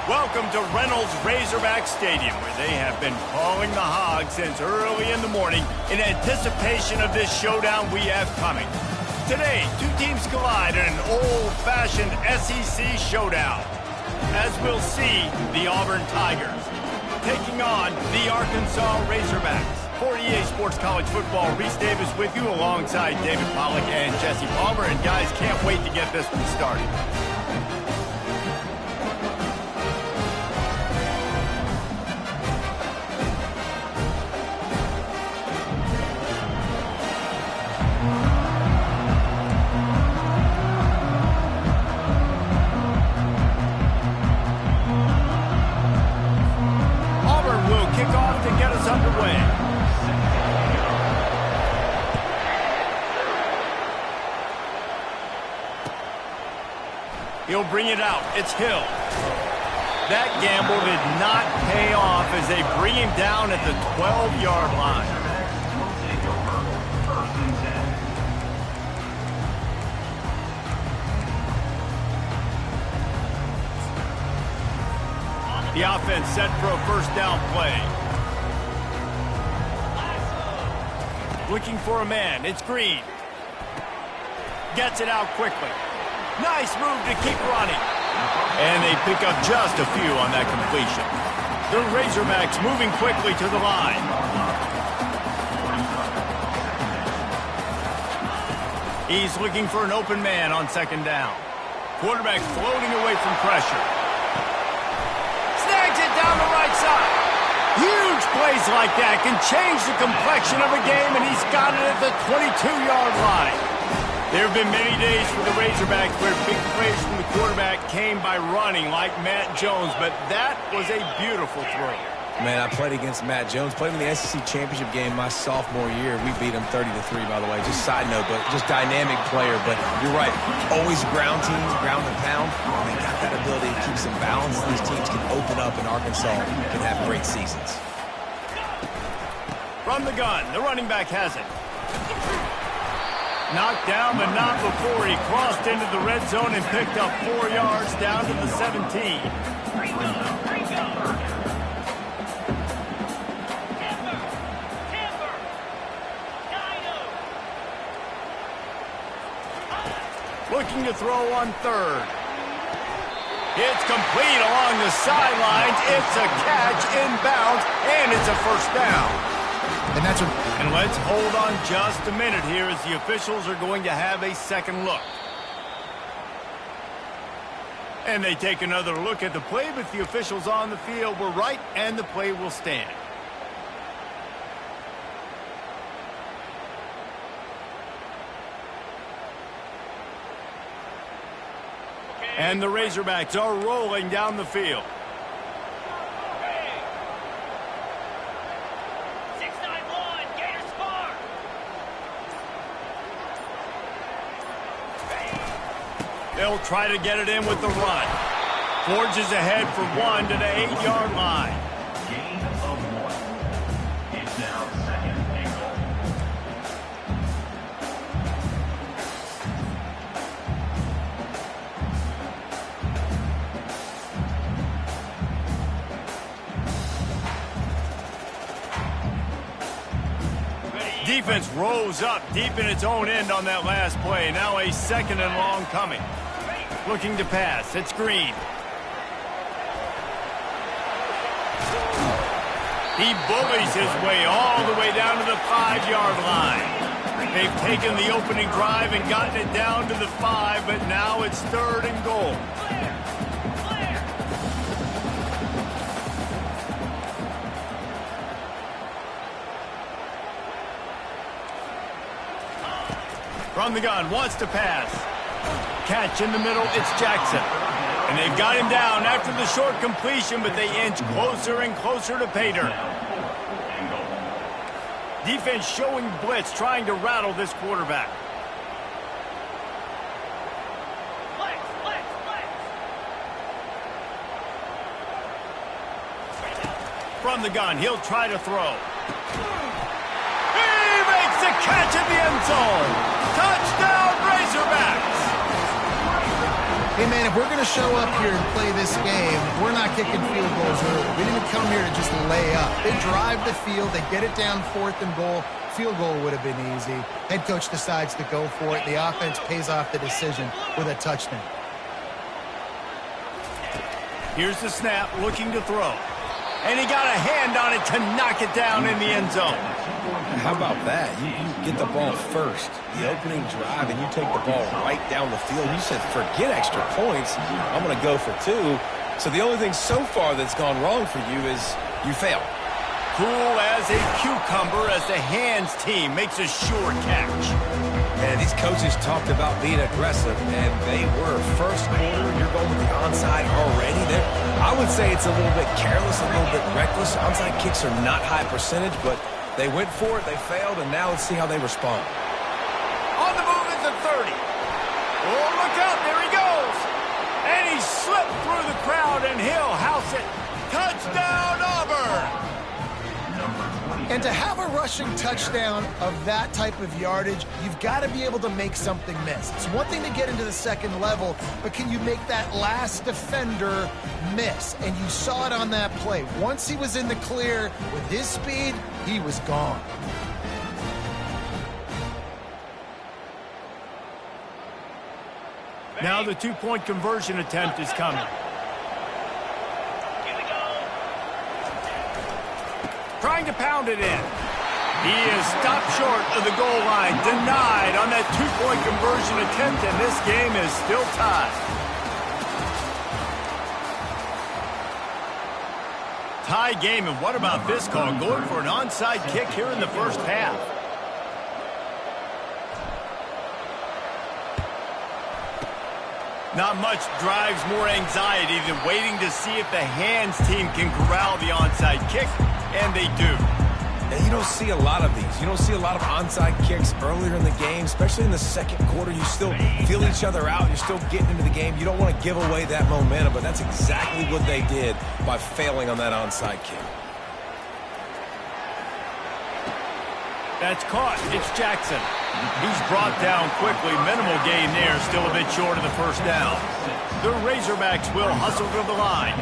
Welcome to Reynolds Razorback Stadium, where they have been calling the Hogs since early in the morning in anticipation of this showdown we have coming. Today, two teams collide in an old-fashioned SEC showdown. As we'll see, the Auburn Tigers taking on the Arkansas Razorbacks. For EA Sports College Football, Reese Davis with you alongside David Pollack and Jesse Palmer. And guys, can't wait to get this one started. He'll bring it out. It's Hill. That gamble did not pay off as they bring him down at the 12-yard line. The offense set for a first down play. Looking for a man. It's Green. Gets it out quickly. Nice move to keep running. And they pick up just a few on that completion. The Razorbacks moving quickly to the line. He's looking for an open man on second down. Quarterback floating away from pressure. Snags it down the right side. Huge plays like that can change the complexion of a game, and he's got it at the 22-yard line. There have been many days for the Razorbacks where big plays from the quarterback came by running like Matt Jones, but that was a beautiful throw. Man, I played against Matt Jones. Played in the SEC championship game my sophomore year. We beat him 30-3, by the way. Just side note, but just dynamic player. But you're right. Always ground team, ground and pound. And they got that ability to keep some balance. These teams can open up, and Arkansas can have great seasons. From the gun, the running back has it. Knocked down, but not before he crossed into the red zone and picked up 4 yards down to the 17. Looking to throw on third. It's complete along the sidelines. It's a catch inbounds, and it's a first down. And let's hold on just a minute here as the officials are going to have a second look. And they take another look at the play, but the officials on the field were right, and the play will stand. And the Razorbacks are rolling down the field. 6-9-1, Gators score. They'll try to get it in with the run. Forges ahead for one to the 8-yard line. Gain of 1. It's now second and goal. Defense rose up deep in its own end on that last play. Now a second and long coming. Looking to pass. It's Green. He bullies his way all the way down to the 5-yard line. They've taken the opening drive and gotten it down to the 5, but now it's third and goal. From the gun, wants to pass. Catch in the middle, it's Jackson. And they've got him down after the short completion, but they inch closer and closer to pay dirt. Defense showing blitz, trying to rattle this quarterback. Flex. From the gun, he'll try to throw. He makes the catch in the end zone. Touchdown, Razorbacks! Hey, man, if we're going to show up here and play this game, we're not kicking field goals early. We didn't come here to just lay up. They drive the field. They get it down 4th and goal. Field goal would have been easy. Head coach decides to go for it. The offense pays off the decision with a touchdown. Here's the snap, looking to throw. And he got a hand on it to knock it down in the end zone. How about that? You get the ball first, the opening drive, and you take the ball right down the field. You said, forget extra points. I'm going to go for 2. So the only thing so far that's gone wrong for you is you fail. Cool as a cucumber as the hands team makes a sure catch. And these coaches talked about being aggressive, and they were. First quarter, you're going with the onside already. I would say it's a little bit careless, a little bit reckless. Onside kicks are not high percentage, but they went for it, they failed, and now let's see how they respond. On the move is the 30. Oh, look out, there he goes. And he slipped through the crowd, and he'll house it. Touchdown, Auburn! And to have a rushing touchdown of that type of yardage, you've got to be able to make something miss. It's one thing to get into the second level, but can you make that last defender miss? And you saw it on that play. Once he was in the clear with his speed, he was gone. Now the two-point conversion attempt is coming. Trying to pound it in. He is stopped short of the goal line. Denied on that two-point conversion attempt, and this game is still tied. Tie game, and what about this call? Going for an onside kick here in the first half. Not much drives more anxiety than waiting to see if the hands team can corral the onside kick, and they do. And you don't see a lot of these. You don't see a lot of onside kicks earlier in the game, especially in the second quarter. You still feel each other out. You're still getting into the game. You don't want to give away that momentum, but that's exactly what they did by failing on that onside kick. That's caught. It's Jackson. He's brought down quickly. Minimal gain there. Still a bit short of the first down. The Razorbacks will hustle to the line.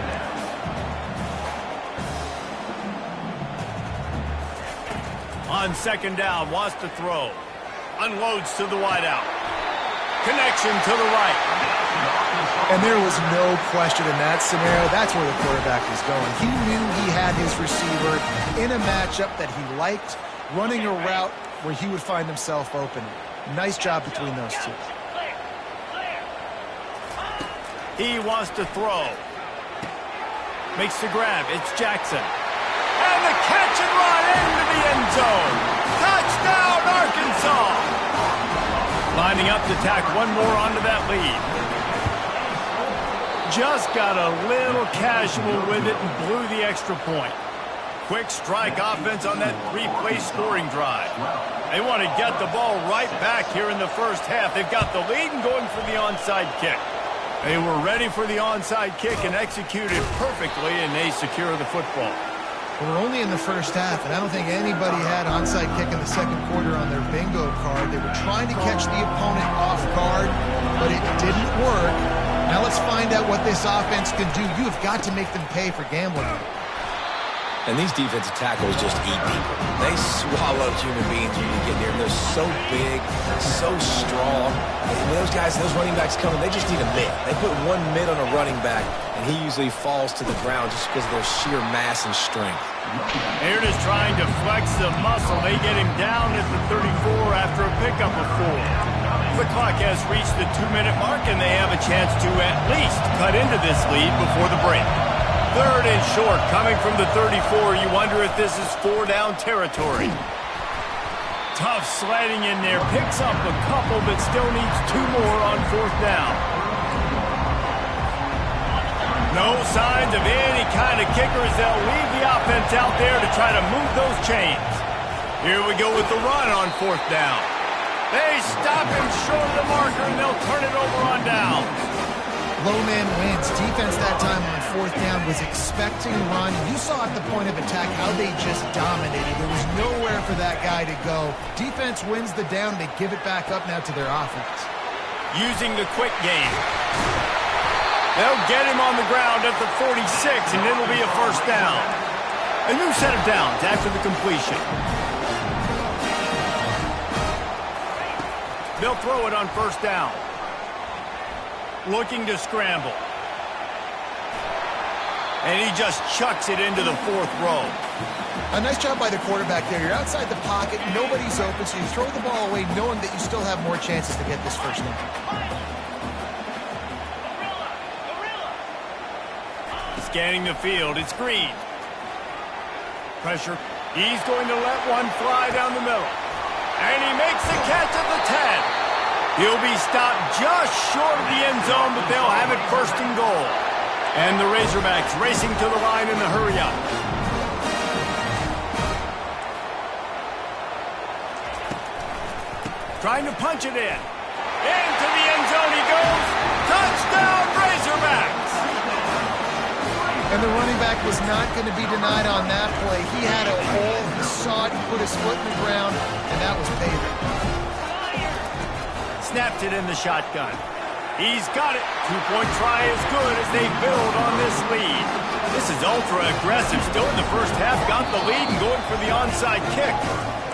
On second down, wants to throw. Unloads to the wideout. Connection to the right. And there was no question in that scenario. That's where the quarterback was going. He knew he had his receiver in a matchup that he liked, running a route where he would find himself open. Nice job between those two. He wants to throw. Makes the grab. It's Jackson. And the catch and run into the end zone. Touchdown, Arkansas. Lining up to tack one more onto that lead. Just got a little casual with it and blew the extra point. Quick strike offense on that three-play scoring drive. They want to get the ball right back here in the first half. They've got the lead and going for the onside kick. They were ready for the onside kick and executed perfectly, and they secure the football. We're only in the first half, and I don't think anybody had onside kick in the second quarter on their bingo card. They were trying to catch the opponent off guard, but it didn't work. Now let's find out what this offense can do. You have got to make them pay for gambling. And these defensive tackles just eat people. They swallow human beings when you get near them. They're so big, so strong. And those guys, those running backs coming, they just need a mid. They put one mid on a running back, and he usually falls to the ground just because of their sheer mass and strength. They're just trying to flex the muscle. They get him down at the 34 after a pickup of 4. The clock has reached the 2-minute mark, and they have a chance to at least cut into this lead before the break. Third and short, coming from the 34. You wonder if this is 4-down territory. Tough sliding in there. Picks up a couple, but still needs 2 more on 4th down. No signs of any kind of kickers. They'll leave the offense out there to try to move those chains. Here we go with the run on 4th down. They stop him short of the marker, and they'll turn it over on down. Low man wins. Defense that time on 4th down was expecting run. You saw at the point of attack how they just dominated. There was nowhere for that guy to go. Defense wins the down. They give it back up now to their offense. Using the quick game. They'll get him on the ground at the 46, and it'll be a first down. A new set of downs after the completion. They'll throw it on 1st down. Looking to scramble. And he just chucks it into the 4th row. A nice job by the quarterback there. You're outside the pocket. Nobody's open, so you throw the ball away knowing that you still have more chances to get this first down. Scanning the field. It's Green. Pressure. He's going to let one fly down the middle. And he makes the catch at the 10. He'll be stopped just short of the end zone, but they'll have it 1st and goal. And the Razorbacks racing to the line in the hurry-up. Trying to punch it in. Into the end zone he goes. Touchdown, Razorbacks. And the running back was not going to be denied on that play. He had a hole, he saw it, he put his foot in the ground, and that was paving. Snapped it in the shotgun. He's got it. Two-point try is good as they build on this lead. This is ultra-aggressive. Still in the first half, got the lead and going for the onside kick.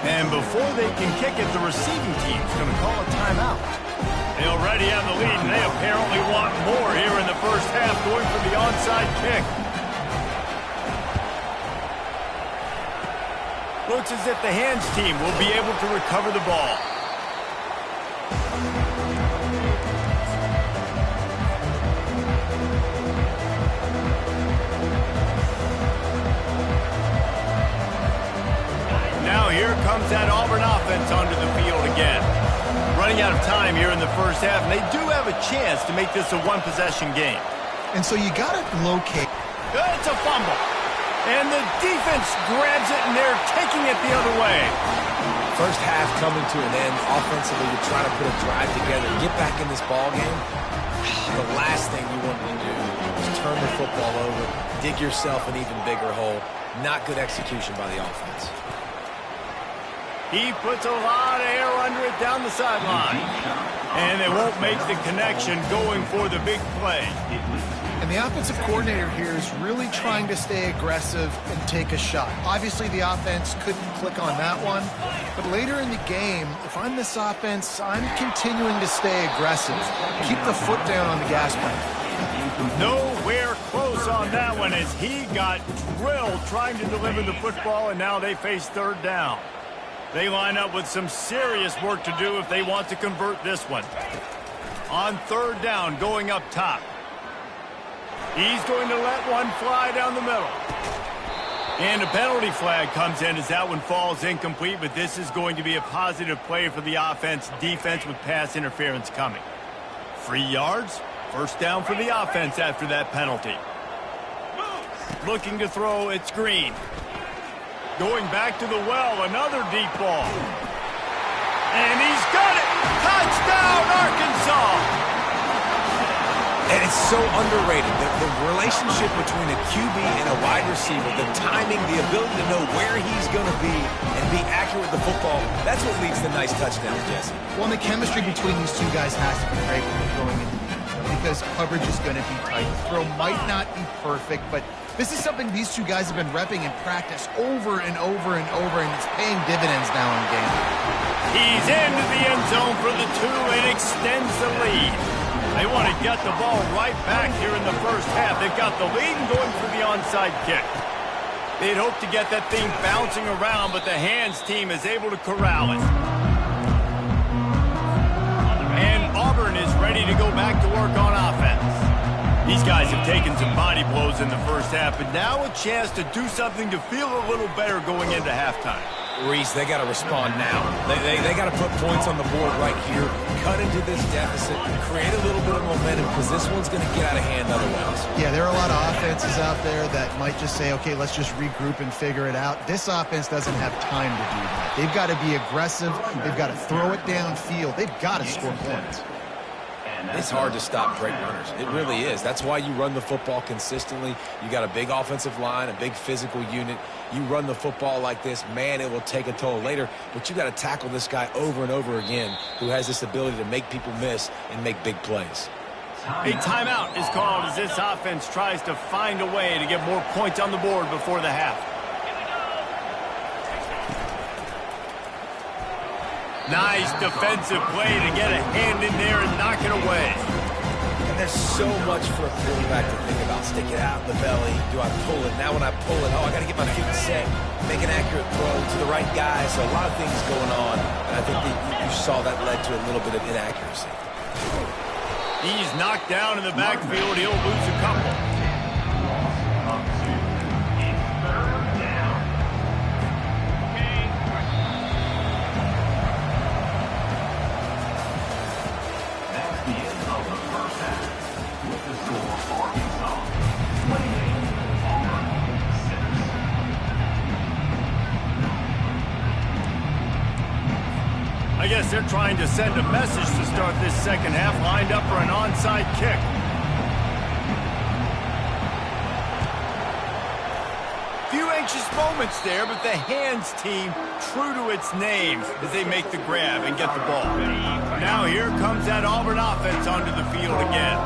And before they can kick it, the receiving team's going to call a timeout. They already have the lead, and they apparently want more here in the first half, going for the onside kick. Looks as if the hands team will be able to recover the ball. Now here comes that Auburn offense onto the field again. Running out of time here in the first half, and they do have a chance to make this a one-possession game. And so you got to locate. It's a fumble. And the defense grabs it, and they're taking it the other way. First half coming to an end. Offensively, you're trying to put a drive together, get back in this ball game. The last thing you want to do is turn the football over, dig yourself an even bigger hole. Not good execution by the offense. He puts a lot of air under it down the sideline. And they won't make the connection going for the big play. And the offensive coordinator here is really trying to stay aggressive and take a shot. Obviously, the offense couldn't click on that one. But later in the game, if I'm this offense, I'm continuing to stay aggressive. Keep the foot down on the gas pedal. Nowhere close on that one as he got drilled trying to deliver the football, and now they face third down. They line up with some serious work to do if they want to convert this one. On third down, going up top. He's going to let one fly down the middle. And a penalty flag comes in as that one falls incomplete, but this is going to be a positive play for the offense. Defense with pass interference coming. 3 yards, first down for the offense after that penalty. Looking to throw, it's Green. Going back to the well, another deep ball. And he's got it! Touchdown, Arkansas! And it's so underrated. The relationship between a QB and a wide receiver, the timing, the ability to know where he's going to be and be accurate with the football, that's what leads to nice touchdowns, Jesse. Well, and the chemistry between these two guys has to be great when they're throwing into the end zone because coverage is going to be tight. The throw might not be perfect, but this is something these two guys have been repping in practice over and over and over, and it's paying dividends now in game. He's into the end zone for the two and extends the lead. They want to get the ball right back here in the first half. They've got the lead and going for the onside kick. They'd hope to get that thing bouncing around, but the hands team is able to corral it. And Auburn is ready to go back to work on offense. These guys have taken some body blows in the first half, but now a chance to do something to feel a little better going into halftime. Reese, they got to respond now. They got to put points on the board right here, cut into this deficit, create a little bit of momentum because this one's going to get out of hand otherwise. Yeah, there are a lot of offenses out there that might just say, okay, let's just regroup and figure it out. This offense doesn't have time to do that. They've got to be aggressive. They've got to throw it downfield. They've got to score points. It's hard to stop great runners. It really is. That's why you run the football consistently. You got a big offensive line, a big physical unit. You run the football like this, man, it will take a toll later. But you got to tackle this guy over and over again who has this ability to make people miss and make big plays. A timeout is called as this offense tries to find a way to get more points on the board before the half. Nice defensive play to get a hand in there and knock it away. And there's so much for a quarterback to think about. Stick it out in the belly. Do I pull it? Now when I pull it, I got to get my feet set, make an accurate throw to the right guy. So a lot of things going on. And I think that you saw that led to a little bit of inaccuracy. He's knocked down in the backfield. He'll lose a couple. A I guess they're trying to send a message to start this second half, lined up for an onside kick. Few anxious moments there, but the hands team true to its name as they make the grab and get the ball. Now here comes that Auburn offense onto the field again.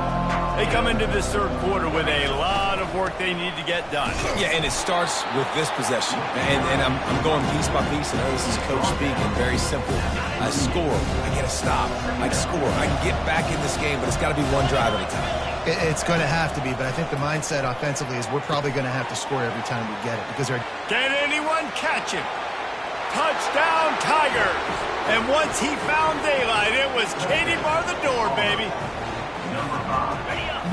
They come into this third quarter with a lot of work they need to get done. Yeah, and it starts with this possession. And I'm going piece by piece. I know this is coach speaking, very simple. I score, I get a stop. I score, I can get back in this game, but it's got to be one drive at a time. It's going to have to be, but I think the mindset offensively is we're probably going to have to score every time we get it because they're... Can anyone catch him? Touchdown, Tigers! And once he found daylight, it was Katie bar the door, baby.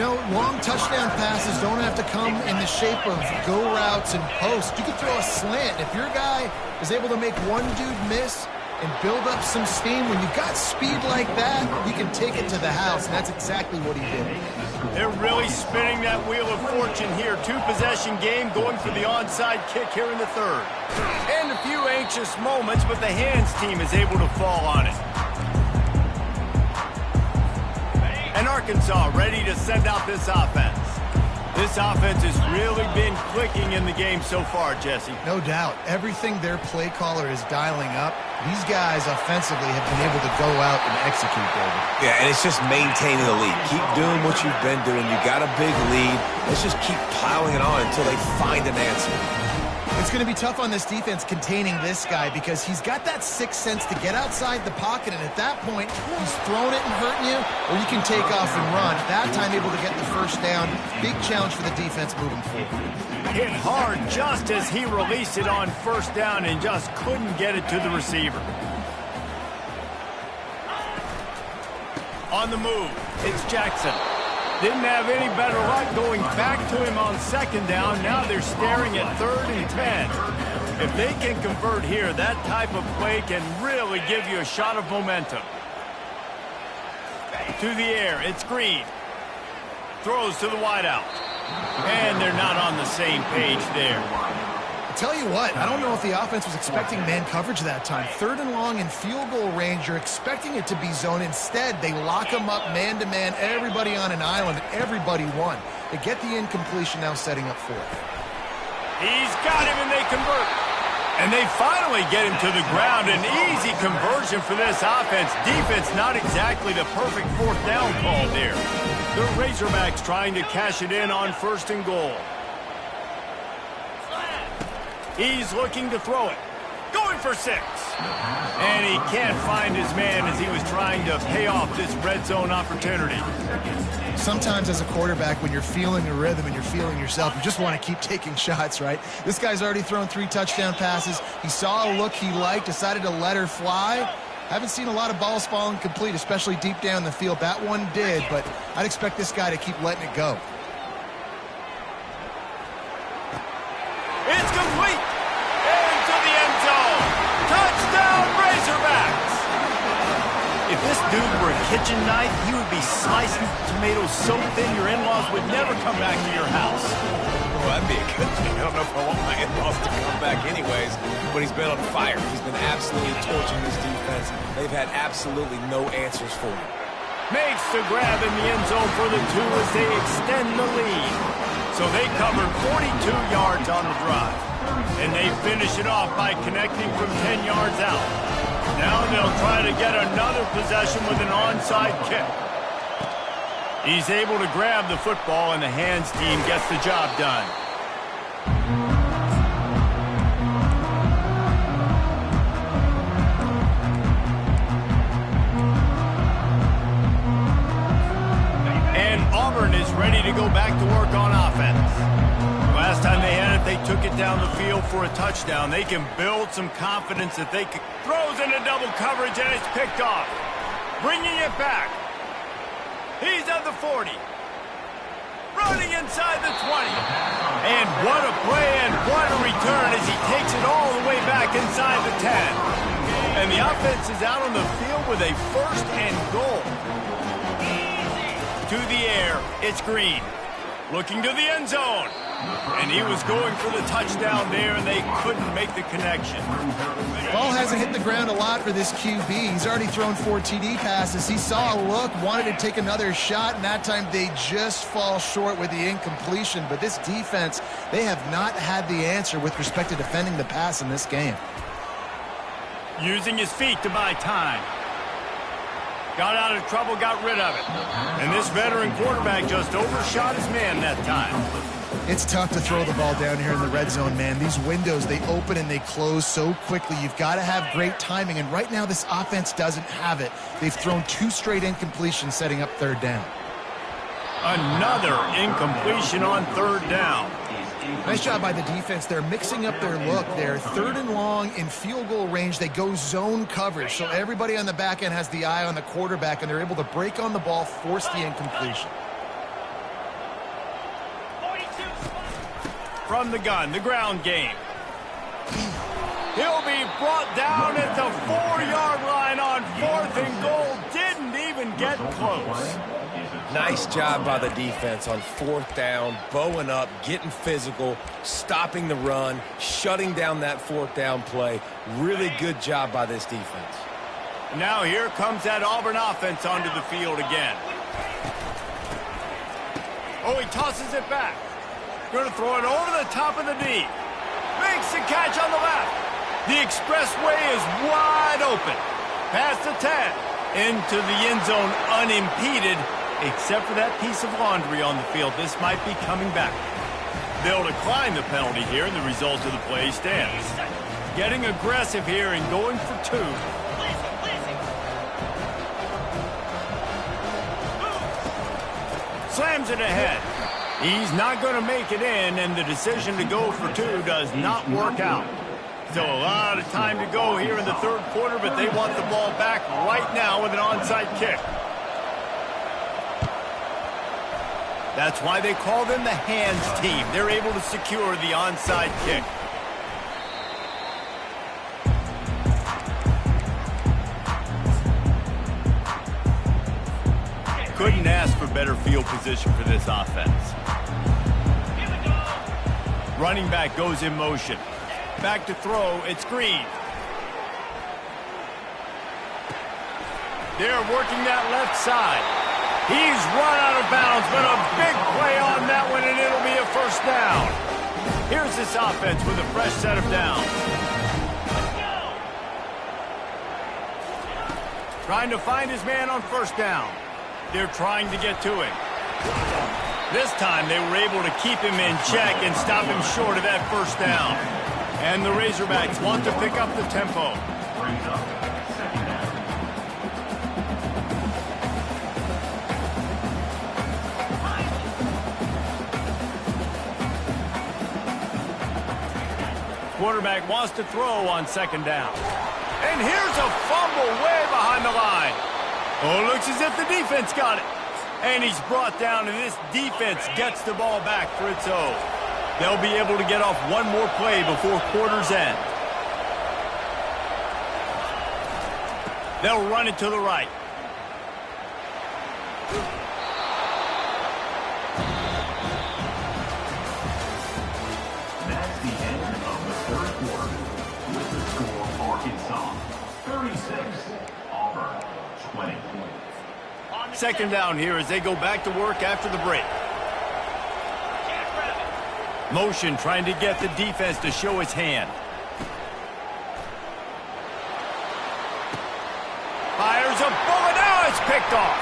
No, long touchdown passes don't have to come in the shape of go routes and posts. You can throw a slant. If your guy is able to make one dude miss and build up some steam, when you've got speed like that, you can take it to the house, and that's exactly what he did. They're really spinning that wheel of fortune here. Two-possession game going for the onside kick here in the third. And a few anxious moments, but the hands team is able to fall on it. And Arkansas ready to send out this offense. This offense has really been clicking in the game so far, Jesse. No doubt. Everything their play caller is dialing up, these guys offensively have been able to go out and execute, David. Yeah, and it's just maintaining the lead. Keep doing what you've been doing. You got a big lead. Let's just keep piling it on until they find an answer. It's going to be tough on this defense containing this guy because he's got that sixth sense to get outside the pocket, and at that point, he's throwing it and hurting you, or you can take off and run. That time able to get the first down. Big challenge for the defense moving forward. Hit hard just as he released it on first down and just couldn't get it to the receiver. On the move, it's Jackson. Didn't have any better luck going back to him on second down. Now they're staring at 3rd and 10. If they can convert here, that type of play can really give you a shot of momentum. To the air, it's Green. Throws to the wideout. And they're not on the same page there. Tell you what, I don't know if the offense was expecting man coverage that time. 3rd and long in field goal range, you're expecting it to be zone. Instead, they lock them up man-to-man, everybody on an island, and everybody won. They get the incompletion, now setting up 4th. He's got him, and they convert. And they finally get him to the ground. An easy conversion for this offense. Defense not exactly the perfect 4th down call there. The Razorbacks trying to cash it in on 1st and goal. He's looking to throw it. Going for 6. And he can't find his man as he was trying to pay off this red zone opportunity. Sometimes as a quarterback, when you're feeling the rhythm and you're feeling yourself, you just want to keep taking shots, right? This guy's already thrown 3 touchdown passes. He saw a look he liked, decided to let her fly. Haven't seen a lot of balls falling complete, especially deep down the field. That one did, but I'd expect this guy to keep letting it go. It's complete. Into the end zone. Touchdown, Razorbacks. If this dude were a kitchen knife, he would be slicing tomatoes so thin your in-laws would never come back to your house. Well, that'd be a good thing. I don't know if I want my in-laws to come back anyways, but he's been on fire. He's been absolutely torching this defense. They've had absolutely no answers for him. Makes the grab in the end zone for the 2 as they extend the lead. So they covered 42 yards on the drive. And they finish it off by connecting from 10 yards out. Now they'll try to get another possession with an onside kick. He's able to grab the football, and the hands team gets the job done. And Auburn is ready to go back to work on offense. Last time they had it, they took it down the field for a touchdown. They can build some confidence that they can. Throws into double coverage, and it's picked off. Bringing it back. He's at the 40. Running inside the 20. And what a play and what a return as he takes it all the way back inside the 10. And the offense is out on the field with a 1st and goal. To the air, it's Green. Looking to the end zone. And he was going for the touchdown there, and they couldn't make the connection. Ball hasn't hit the ground a lot for this QB. He's already thrown 4 TD passes. He saw a look, wanted to take another shot, and that time they just fall short with the incompletion. But this defense, they have not had the answer with respect to defending the pass in this game. Using his feet to buy time. Got out of trouble, got rid of it. And this veteran quarterback just overshot his man that time. It's tough to throw the ball down here in the red zone, man. These windows, they open and they close so quickly. You've got to have great timing, and right now this offense doesn't have it. They've thrown 2 straight incompletions setting up 3rd down. Another incompletion on 3rd down. Nice job by the defense. They're mixing up their look. They're 3rd and long in field goal range. They go zone coverage, so everybody on the back end has the eye on the quarterback, and they're able to break on the ball, force the incompletion. From the gun, the ground game. He'll be brought down at the 4-yard line on 4th and goal. Didn't even get close. Nice job by the defense on 4th down, bowing up, getting physical, stopping the run, shutting down that 4th down play. Really good job by this defense. Now here comes that Auburn offense onto the field again. Oh, he tosses it back. Going to throw it over the top of the knee. Makes the catch on the left. The expressway is wide open. Past the 10. Into the end zone unimpeded, except for that piece of laundry on the field. This might be coming back. They'll decline the penalty here, and the result of the play stands. Getting aggressive here and going for 2. Slams it ahead. He's not going to make it in, and the decision to go for 2 does not work out. Still a lot of time to go here in the 3rd quarter, but they want the ball back right now with an onside kick. That's why they call them the hands team. They're able to secure the onside kick. Couldn't ask for better field position for this offense. Running back goes in motion. Back to throw, it's Green. They're working that left side. He's run out of bounds, but a big play on that one, and it'll be a 1st down. Here's this offense with a fresh set of downs. Trying to find his man on 1st down. They're trying to get to him. This time they were able to keep him in check and stop him short of that 1st down. And the Razorbacks want to pick up the tempo. Quarterback wants to throw on 2nd down. And here's a fumble way behind the line. Oh, looks as if the defense got it. And he's brought down, and this defense gets the ball back for its own. They'll be able to get off one more play before quarter's end. They'll run it to the right. That's the end of the 3rd quarter. With the score, Arkansas 36, Auburn 20. 2nd down here as they go back to work after the break. Motion trying to get the defense to show its hand. Fires a bullet. Now it's picked off.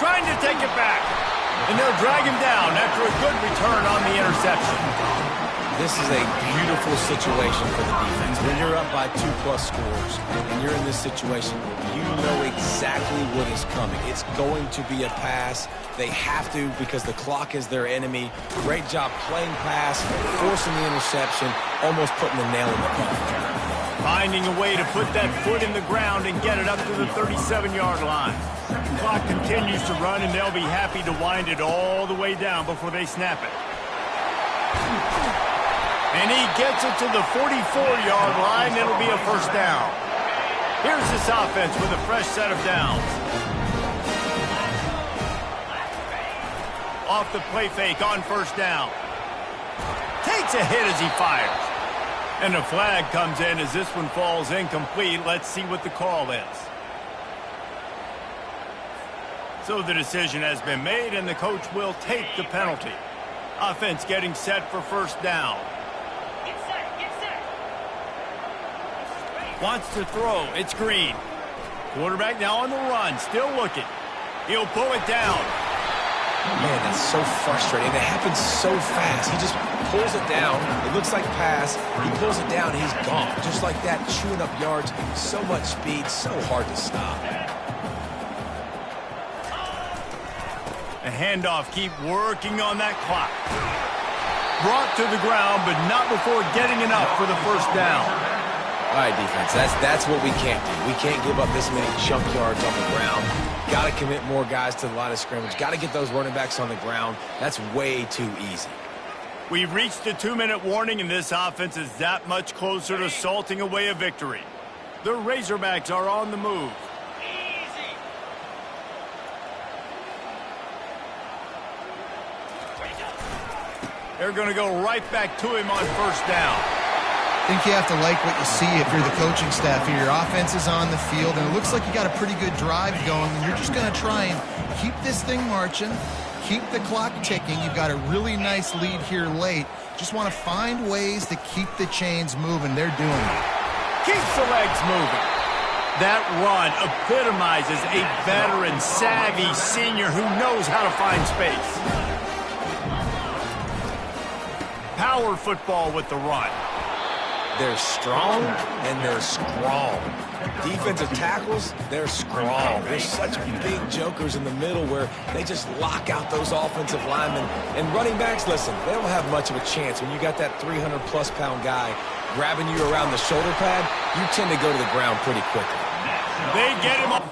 Trying to take it back. And they'll drag him down after a good return on the interception. This is a beautiful situation for the defense. When you're up by 2+ scores and you're in this situation, you know exactly what is coming. It's going to be a pass. They have to because the clock is their enemy. Great job playing pass, forcing the interception, almost putting the nail in the coffin. Finding a way to put that foot in the ground and get it up to the 37-yard line. The clock continues to run, and they'll be happy to wind it all the way down before they snap it. And he gets it to the 44-yard line. It'll be a 1st down. Here's this offense with a fresh set of downs. Off the play fake on first down. Takes a hit as he fires. And a flag comes in as this one falls incomplete. Let's see what the call is. So the decision has been made, and the coach will take the penalty. Offense getting set for first down. Get set, get set. Wants to throw. It's Green. Quarterback now on the run. Still looking. He'll pull it down. Man, that's so frustrating. It happens so fast. He just pulls it down. It looks like pass. He pulls it down, and he's gone. Just like that, chewing up yards. So much speed, so hard to stop. The handoff, keep working on that clock. Brought to the ground, but not before getting enough for the first down. All right, defense, that's what we can't do. We can't give up this many chunk yards on the ground. Got to commit more guys to the line of scrimmage. Got to get those running backs on the ground. That's way too easy. We've reached the 2-minute warning, and this offense is that much closer to salting away a victory. The Razorbacks are on the move. Easy. They're going to go right back to him on first down. I think you have to like what you see if you're the coaching staff here. Your offense is on the field, and it looks like you got a pretty good drive going, and you're just going to try and keep this thing marching, keep the clock ticking. You've got a really nice lead here late. Just want to find ways to keep the chains moving. They're doing it. Keeps the legs moving. That run epitomizes a veteran, savvy senior who knows how to find space. Power football with the run. They're strong, and they're strong. Defensive tackles, they're strong. They're such big jokers in the middle where they just lock out those offensive linemen. And running backs, listen, they don't have much of a chance. When you got that 300-plus pound guy grabbing you around the shoulder pad, you tend to go to the ground pretty quickly. They get him up.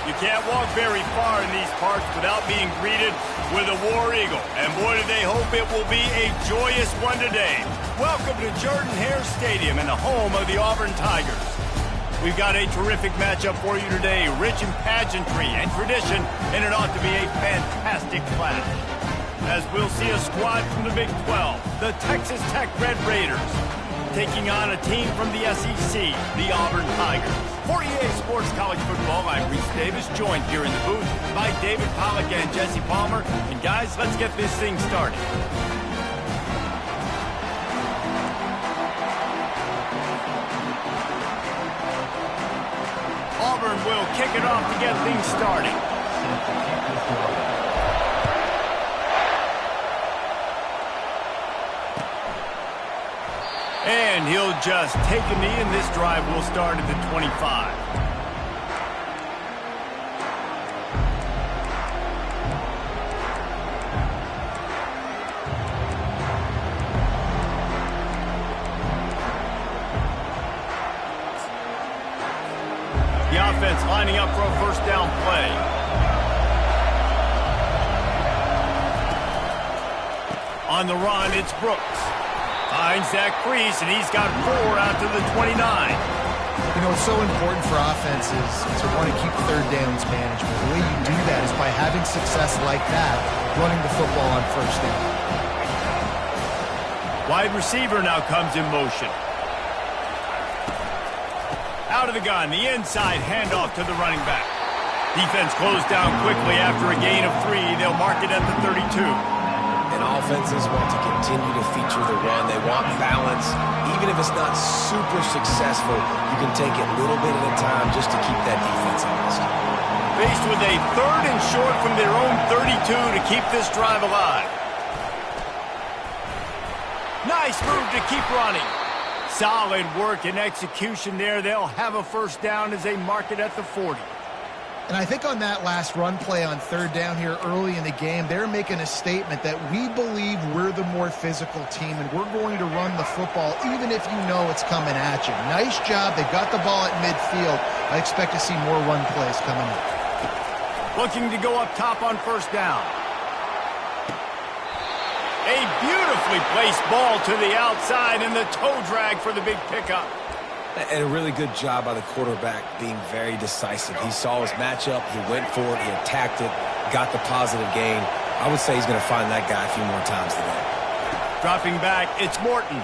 You can't walk very far in these parts without being greeted with a War Eagle. And boy, do they hope it will be a joyous one today. Welcome to Jordan-Hare Stadium and the home of the Auburn Tigers. We've got a terrific matchup for you today, rich in pageantry and tradition, and it ought to be a fantastic clash. As we'll see a squad from the Big 12, the Texas Tech Red Raiders, taking on a team from the SEC, the Auburn Tigers. For EA Sports College Football, I'm Reese Davis, joined here in the booth by David Pollack and Jesse Palmer. And guys, let's get this thing started. Auburn will kick it off to get things started. And he'll just take a knee, and this drive will start at the 25. The offense lining up for a first down play. On the run, it's Brooks. Finds that crease, and he's got 4 out to the 29. You know, it's so important for offenses to want to keep third downs management. The way you do that is by having success like that, running the football on first down. Wide receiver now comes in motion. Out of the gun, the inside handoff to the running back. Defense closed down quickly after a gain of 3. They'll mark it at the 32. And offenses want to continue to feature the run. They want balance. Even if it's not super successful, you can take it little bit at a time just to keep that defense honest. Faced with a 3rd and short from their own 32 to keep this drive alive. Nice move to keep running. Solid work and execution there. They'll have a first down as they mark it at the 40. And I think on that last run play on 3rd down here early in the game, they're making a statement that we believe we're the more physical team and we're going to run the football even if you know it's coming at you. Nice job. They've got the ball at midfield. I expect to see more run plays coming up. Looking to go up top on first down. A beautifully placed ball to the outside and the toe drag for the big pickup. And a really good job by the quarterback being very decisive. He saw his matchup, he went for it, he attacked it, got the positive gain. I would say he's going to find that guy a few more times today. Dropping back, it's Morton.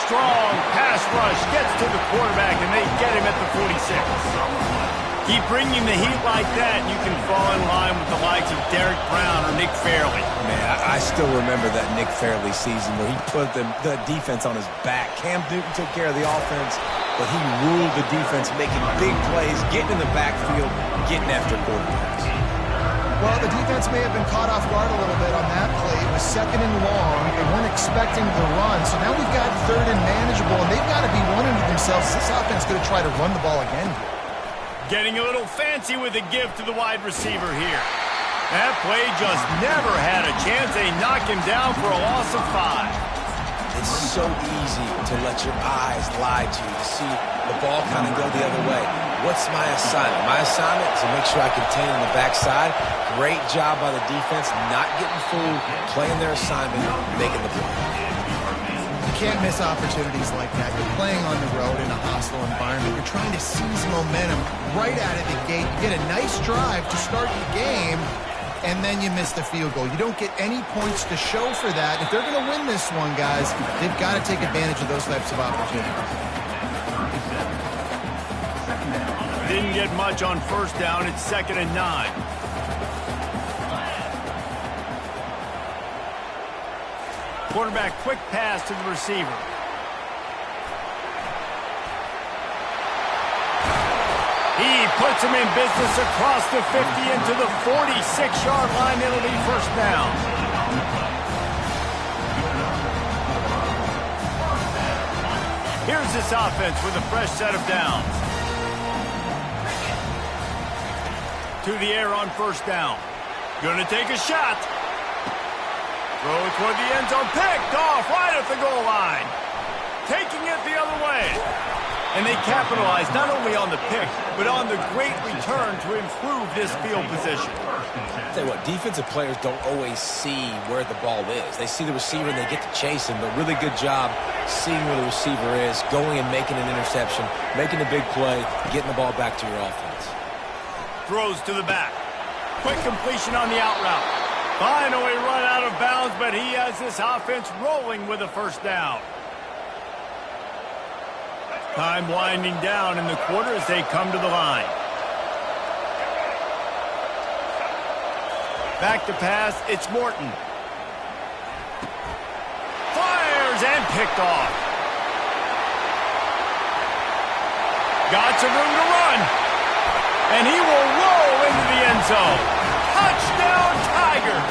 Strong pass rush gets to the quarterback, and they get him at the 46. Keep bringing the heat like that, and you can fall in line with the likes of Derek Brown or Nick Fairley. Man, I still remember that Nick Fairley season where he put the defense on his back. Cam Newton took care of the offense, but he ruled the defense, making big plays, getting in the backfield, getting after quarterbacks. Well, the defense may have been caught off guard a little bit on that play. It was 2nd and long. They weren't expecting the run. So now we've got 3rd and manageable, and they've got to be wondering to themselves, this offense is going to try to run the ball again here. Getting a little fancy with a give to the wide receiver here. That play just never had a chance. They knock him down for a loss of 5. It's so easy to let your eyes lie to you, to see the ball kind of go the other way. What's my assignment? My assignment is to make sure I contain on the backside. Great job by the defense, not getting fooled, playing their assignment, making the play. You can't miss opportunities like that. You're playing on the road in a hostile environment. You're trying to seize momentum right out of the gate. You get a nice drive to start the game, and then you miss the field goal. You don't get any points to show for that. If they're going to win this one, guys, they've got to take advantage of those types of opportunities. Didn't get much on first down. It's 2nd and 9. Quarterback quick pass to the receiver. He puts him in business across the 50 into the 46-yard line. It'll be first down. Here's this offense with a fresh set of downs. To the air on first down. Gonna take a shot. Throw toward the end zone, picked off right at the goal line. Taking it the other way. And they capitalize not only on the pick, but on the great return to improve this field position. I'll tell you what, defensive players don't always see where the ball is. They see the receiver and they get to chase him, but really good job seeing where the receiver is, going and making an interception, making a big play, getting the ball back to your offense. Throws to the back. Quick completion on the out route. Finally run out of bounds, but he has this offense rolling with a first down. Time winding down in the quarter as they come to the line. Back to pass, it's Morton. Fires and picked off. Got some room to run. And he will roll into the end zone. Touchdown, Tigers!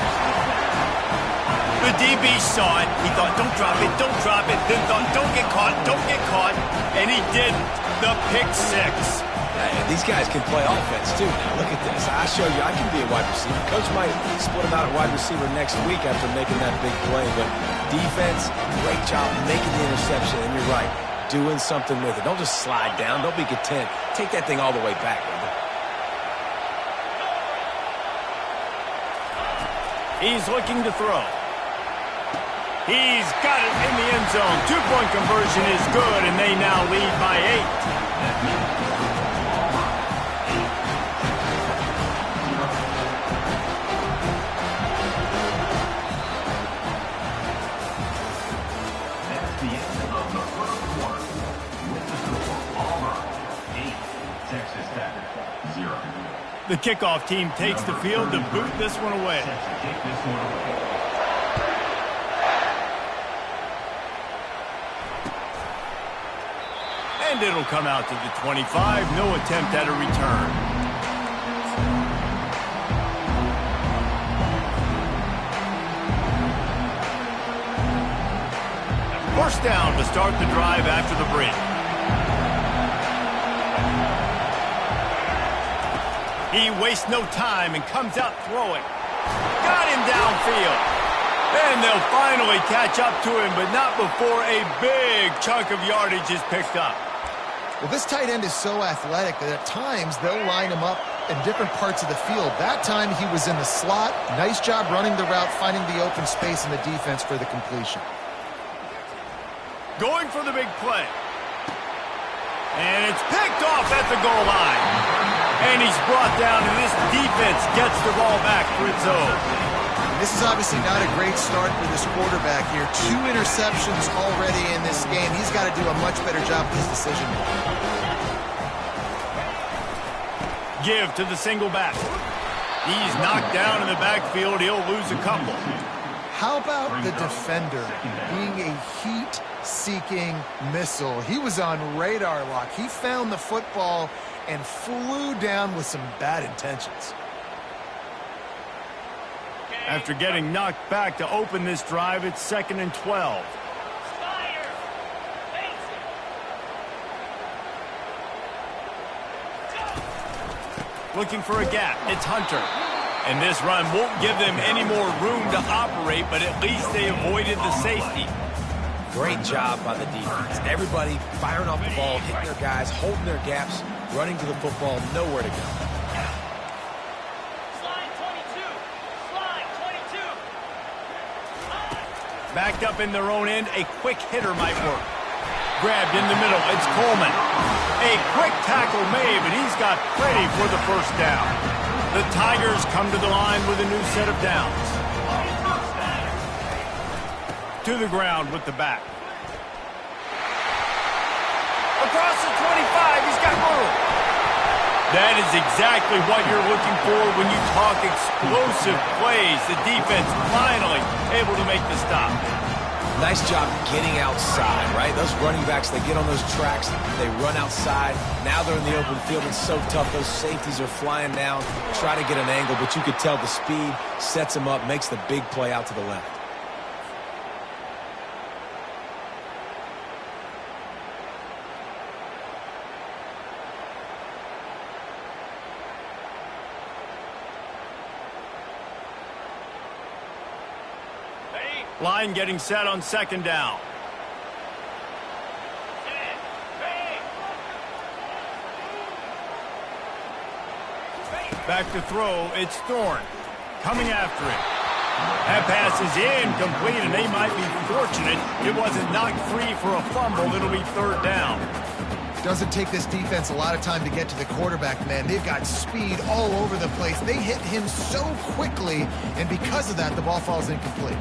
The DB saw it. He thought, don't drop it, don't drop it. Then thought, don't get caught, don't get caught. And he didn't. The pick 6. Yeah, these guys can play offense, too. Now, look at this. I show you I can be a wide receiver. Coach might split him out at wide receiver next week after making that big play. But defense, great job making the interception. And you're right, doing something with it. Don't just slide down. Don't be content. Take that thing all the way back, brother. He's looking to throw. He's got it in the end zone. 2-point conversion is good, and they now lead by 8. Texas Tech, 0. The kickoff team takes the field to boot this one away. Set to kick this one away. And it'll come out to the 25. No attempt at a return. First down to start the drive after the break. He wastes no time and comes out throwing. Got him downfield. And they'll finally catch up to him, but not before a big chunk of yardage is picked up. Well, this tight end is so athletic that at times they'll line him up in different parts of the field. That time he was in the slot. Nice job running the route, finding the open space in the defense for the completion. Going for the big play. And it's picked off at the goal line. And he's brought down, and this defense gets the ball back for its own. This is obviously not a great start for this quarterback here. 2 interceptions already in this game. He's got to do a much better job with his decision making. Give to the single back. He's knocked down in the backfield. He'll lose a couple. How about the defender being a heat-seeking missile? He was on radar lock. He found the football and flew down with some bad intentions. After getting knocked back to open this drive, it's 2nd and 12. Fire! Face it! Looking for a gap. It's Hunter. And this run won't give them any more room to operate, but at least they avoided the safety. Great job by the defense. Everybody firing off the ball, hitting their guys, holding their gaps, running to the football, nowhere to go. Slide 22! Slide 22! Backed up in their own end, a quick hitter might work. Grabbed in the middle, it's Coleman. A quick tackle made, but he's got plenty for the first down. The Tigers come to the line with a new set of downs. To the ground with the back. Across the 25, he's got room. That is exactly what you're looking for when you talk explosive plays. The defense finally able to make the stop. Nice job getting outside, right? Those running backs, they get on those tracks, they run outside. Now they're in the open field. It's so tough. Those safeties are flying down, try to get an angle, but you could tell the speed sets them up, makes the big play out to the left. Line getting set on 2nd down. Back to throw, it's Thorne. Coming after him. That pass is incomplete, and they might be fortunate it wasn't knocked free for a fumble. It'll be 3rd down. Doesn't take this defense a lot of time to get to the quarterback, man. They've got speed all over the place. They hit him so quickly, and because of that, the ball falls incomplete.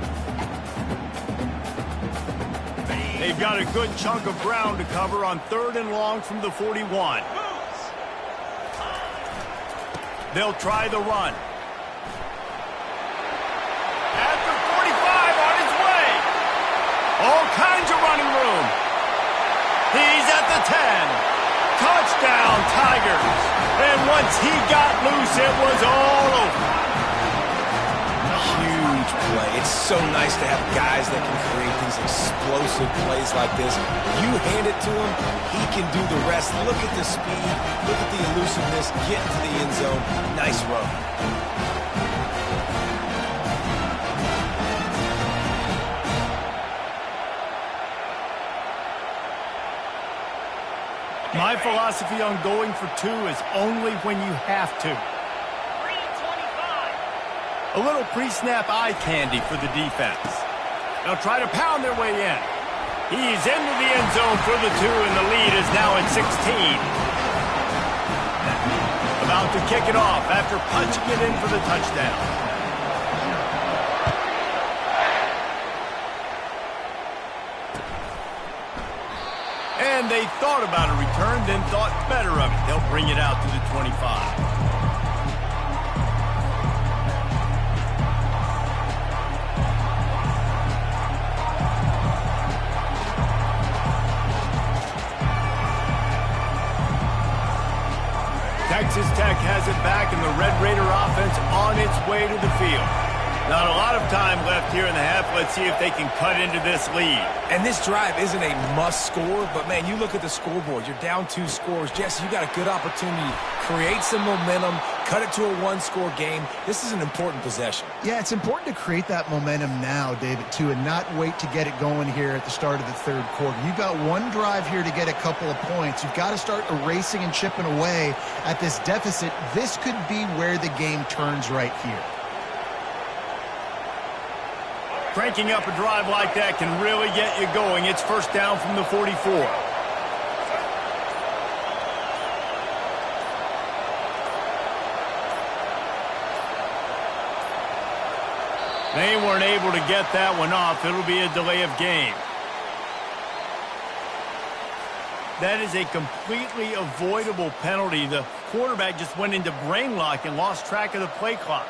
They've got a good chunk of ground to cover on 3rd and long from the 41. They'll try the run. At the 45, on his way. All kinds of running room. He's at the 10. Touchdown, Tigers. And once he got loose, it was all over. Huge play. It's so nice to have guys that can create these explosive plays like this. You hand it to him, he can do the rest. Look at the speed. Look at the elusiveness. Get into the end zone. Nice run. My philosophy on going for 2 is only when you have to. 325! A little pre-snap eye candy for the defense. They'll try to pound their way in. He's into the end zone for the 2, and the lead is now at 16. About to kick it off after punching it in for the touchdown. And they thought about a return. turn, then thought better of it. They'll bring it out to the 25. Texas Tech has it back, and the Red Raider offense on its way to the field. Not a lot of time left here in the half. Let's see if they can cut into this lead. And this drive isn't a must score, but, man, you look at the scoreboard. You're down 2 scores. Jesse, you got a good opportunity. Create some momentum. Cut it to a 1-score game. This is an important possession. Yeah, it's important to create that momentum now, David, too, and not wait to get it going here at the start of the third quarter. You've got one drive here to get a couple of points. You've got to start erasing and chipping away at this deficit. This could be where the game turns right here. Cranking up a drive like that can really get you going. It's first down from the 44. They weren't able to get that one off. It'll be a delay of game. That is a completely avoidable penalty. The quarterback just went into brain lock and lost track of the play clock.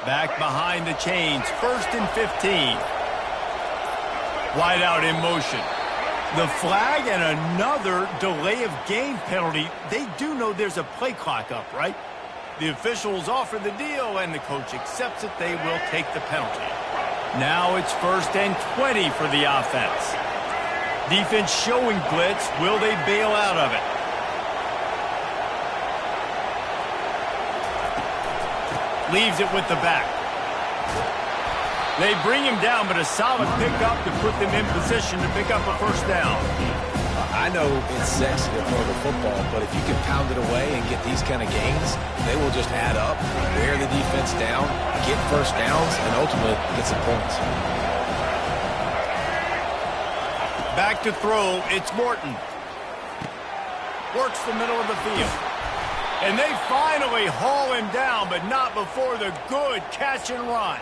Back behind the chains, 1st and 15. Wide out in motion. The flag and another delay of game penalty. They do know there's a play clock up, right? The officials offer the deal, and the coach accepts it. They will take the penalty. Now it's 1st and 20 for the offense. Defense showing blitz. Will they bail out of it? Leaves it with the back. They bring him down, but a solid pickup to put them in position to pick up a first down. I know it's sexy to throw the football, but if you can pound it away and get these kind of gains, they will just add up, wear the defense down, get first downs, and ultimately get some points. Back to throw, it's Morton. Works the middle of the field. And they finally haul him down, but not before the good catch and run.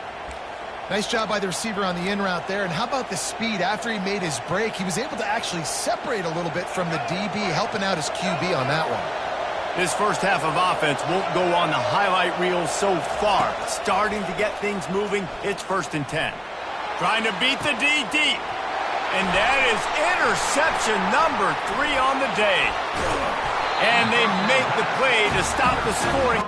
Nice job by the receiver on the in route there. And how about the speed after he made his break? He was able to actually separate a little bit from the DB, helping out his QB on that one. This first half of offense won't go on the highlight reel so far. Starting to get things moving, it's 1st and 10. Trying to beat the D deep. And that is interception number 3 on the day. And they make the play to stop the scoring.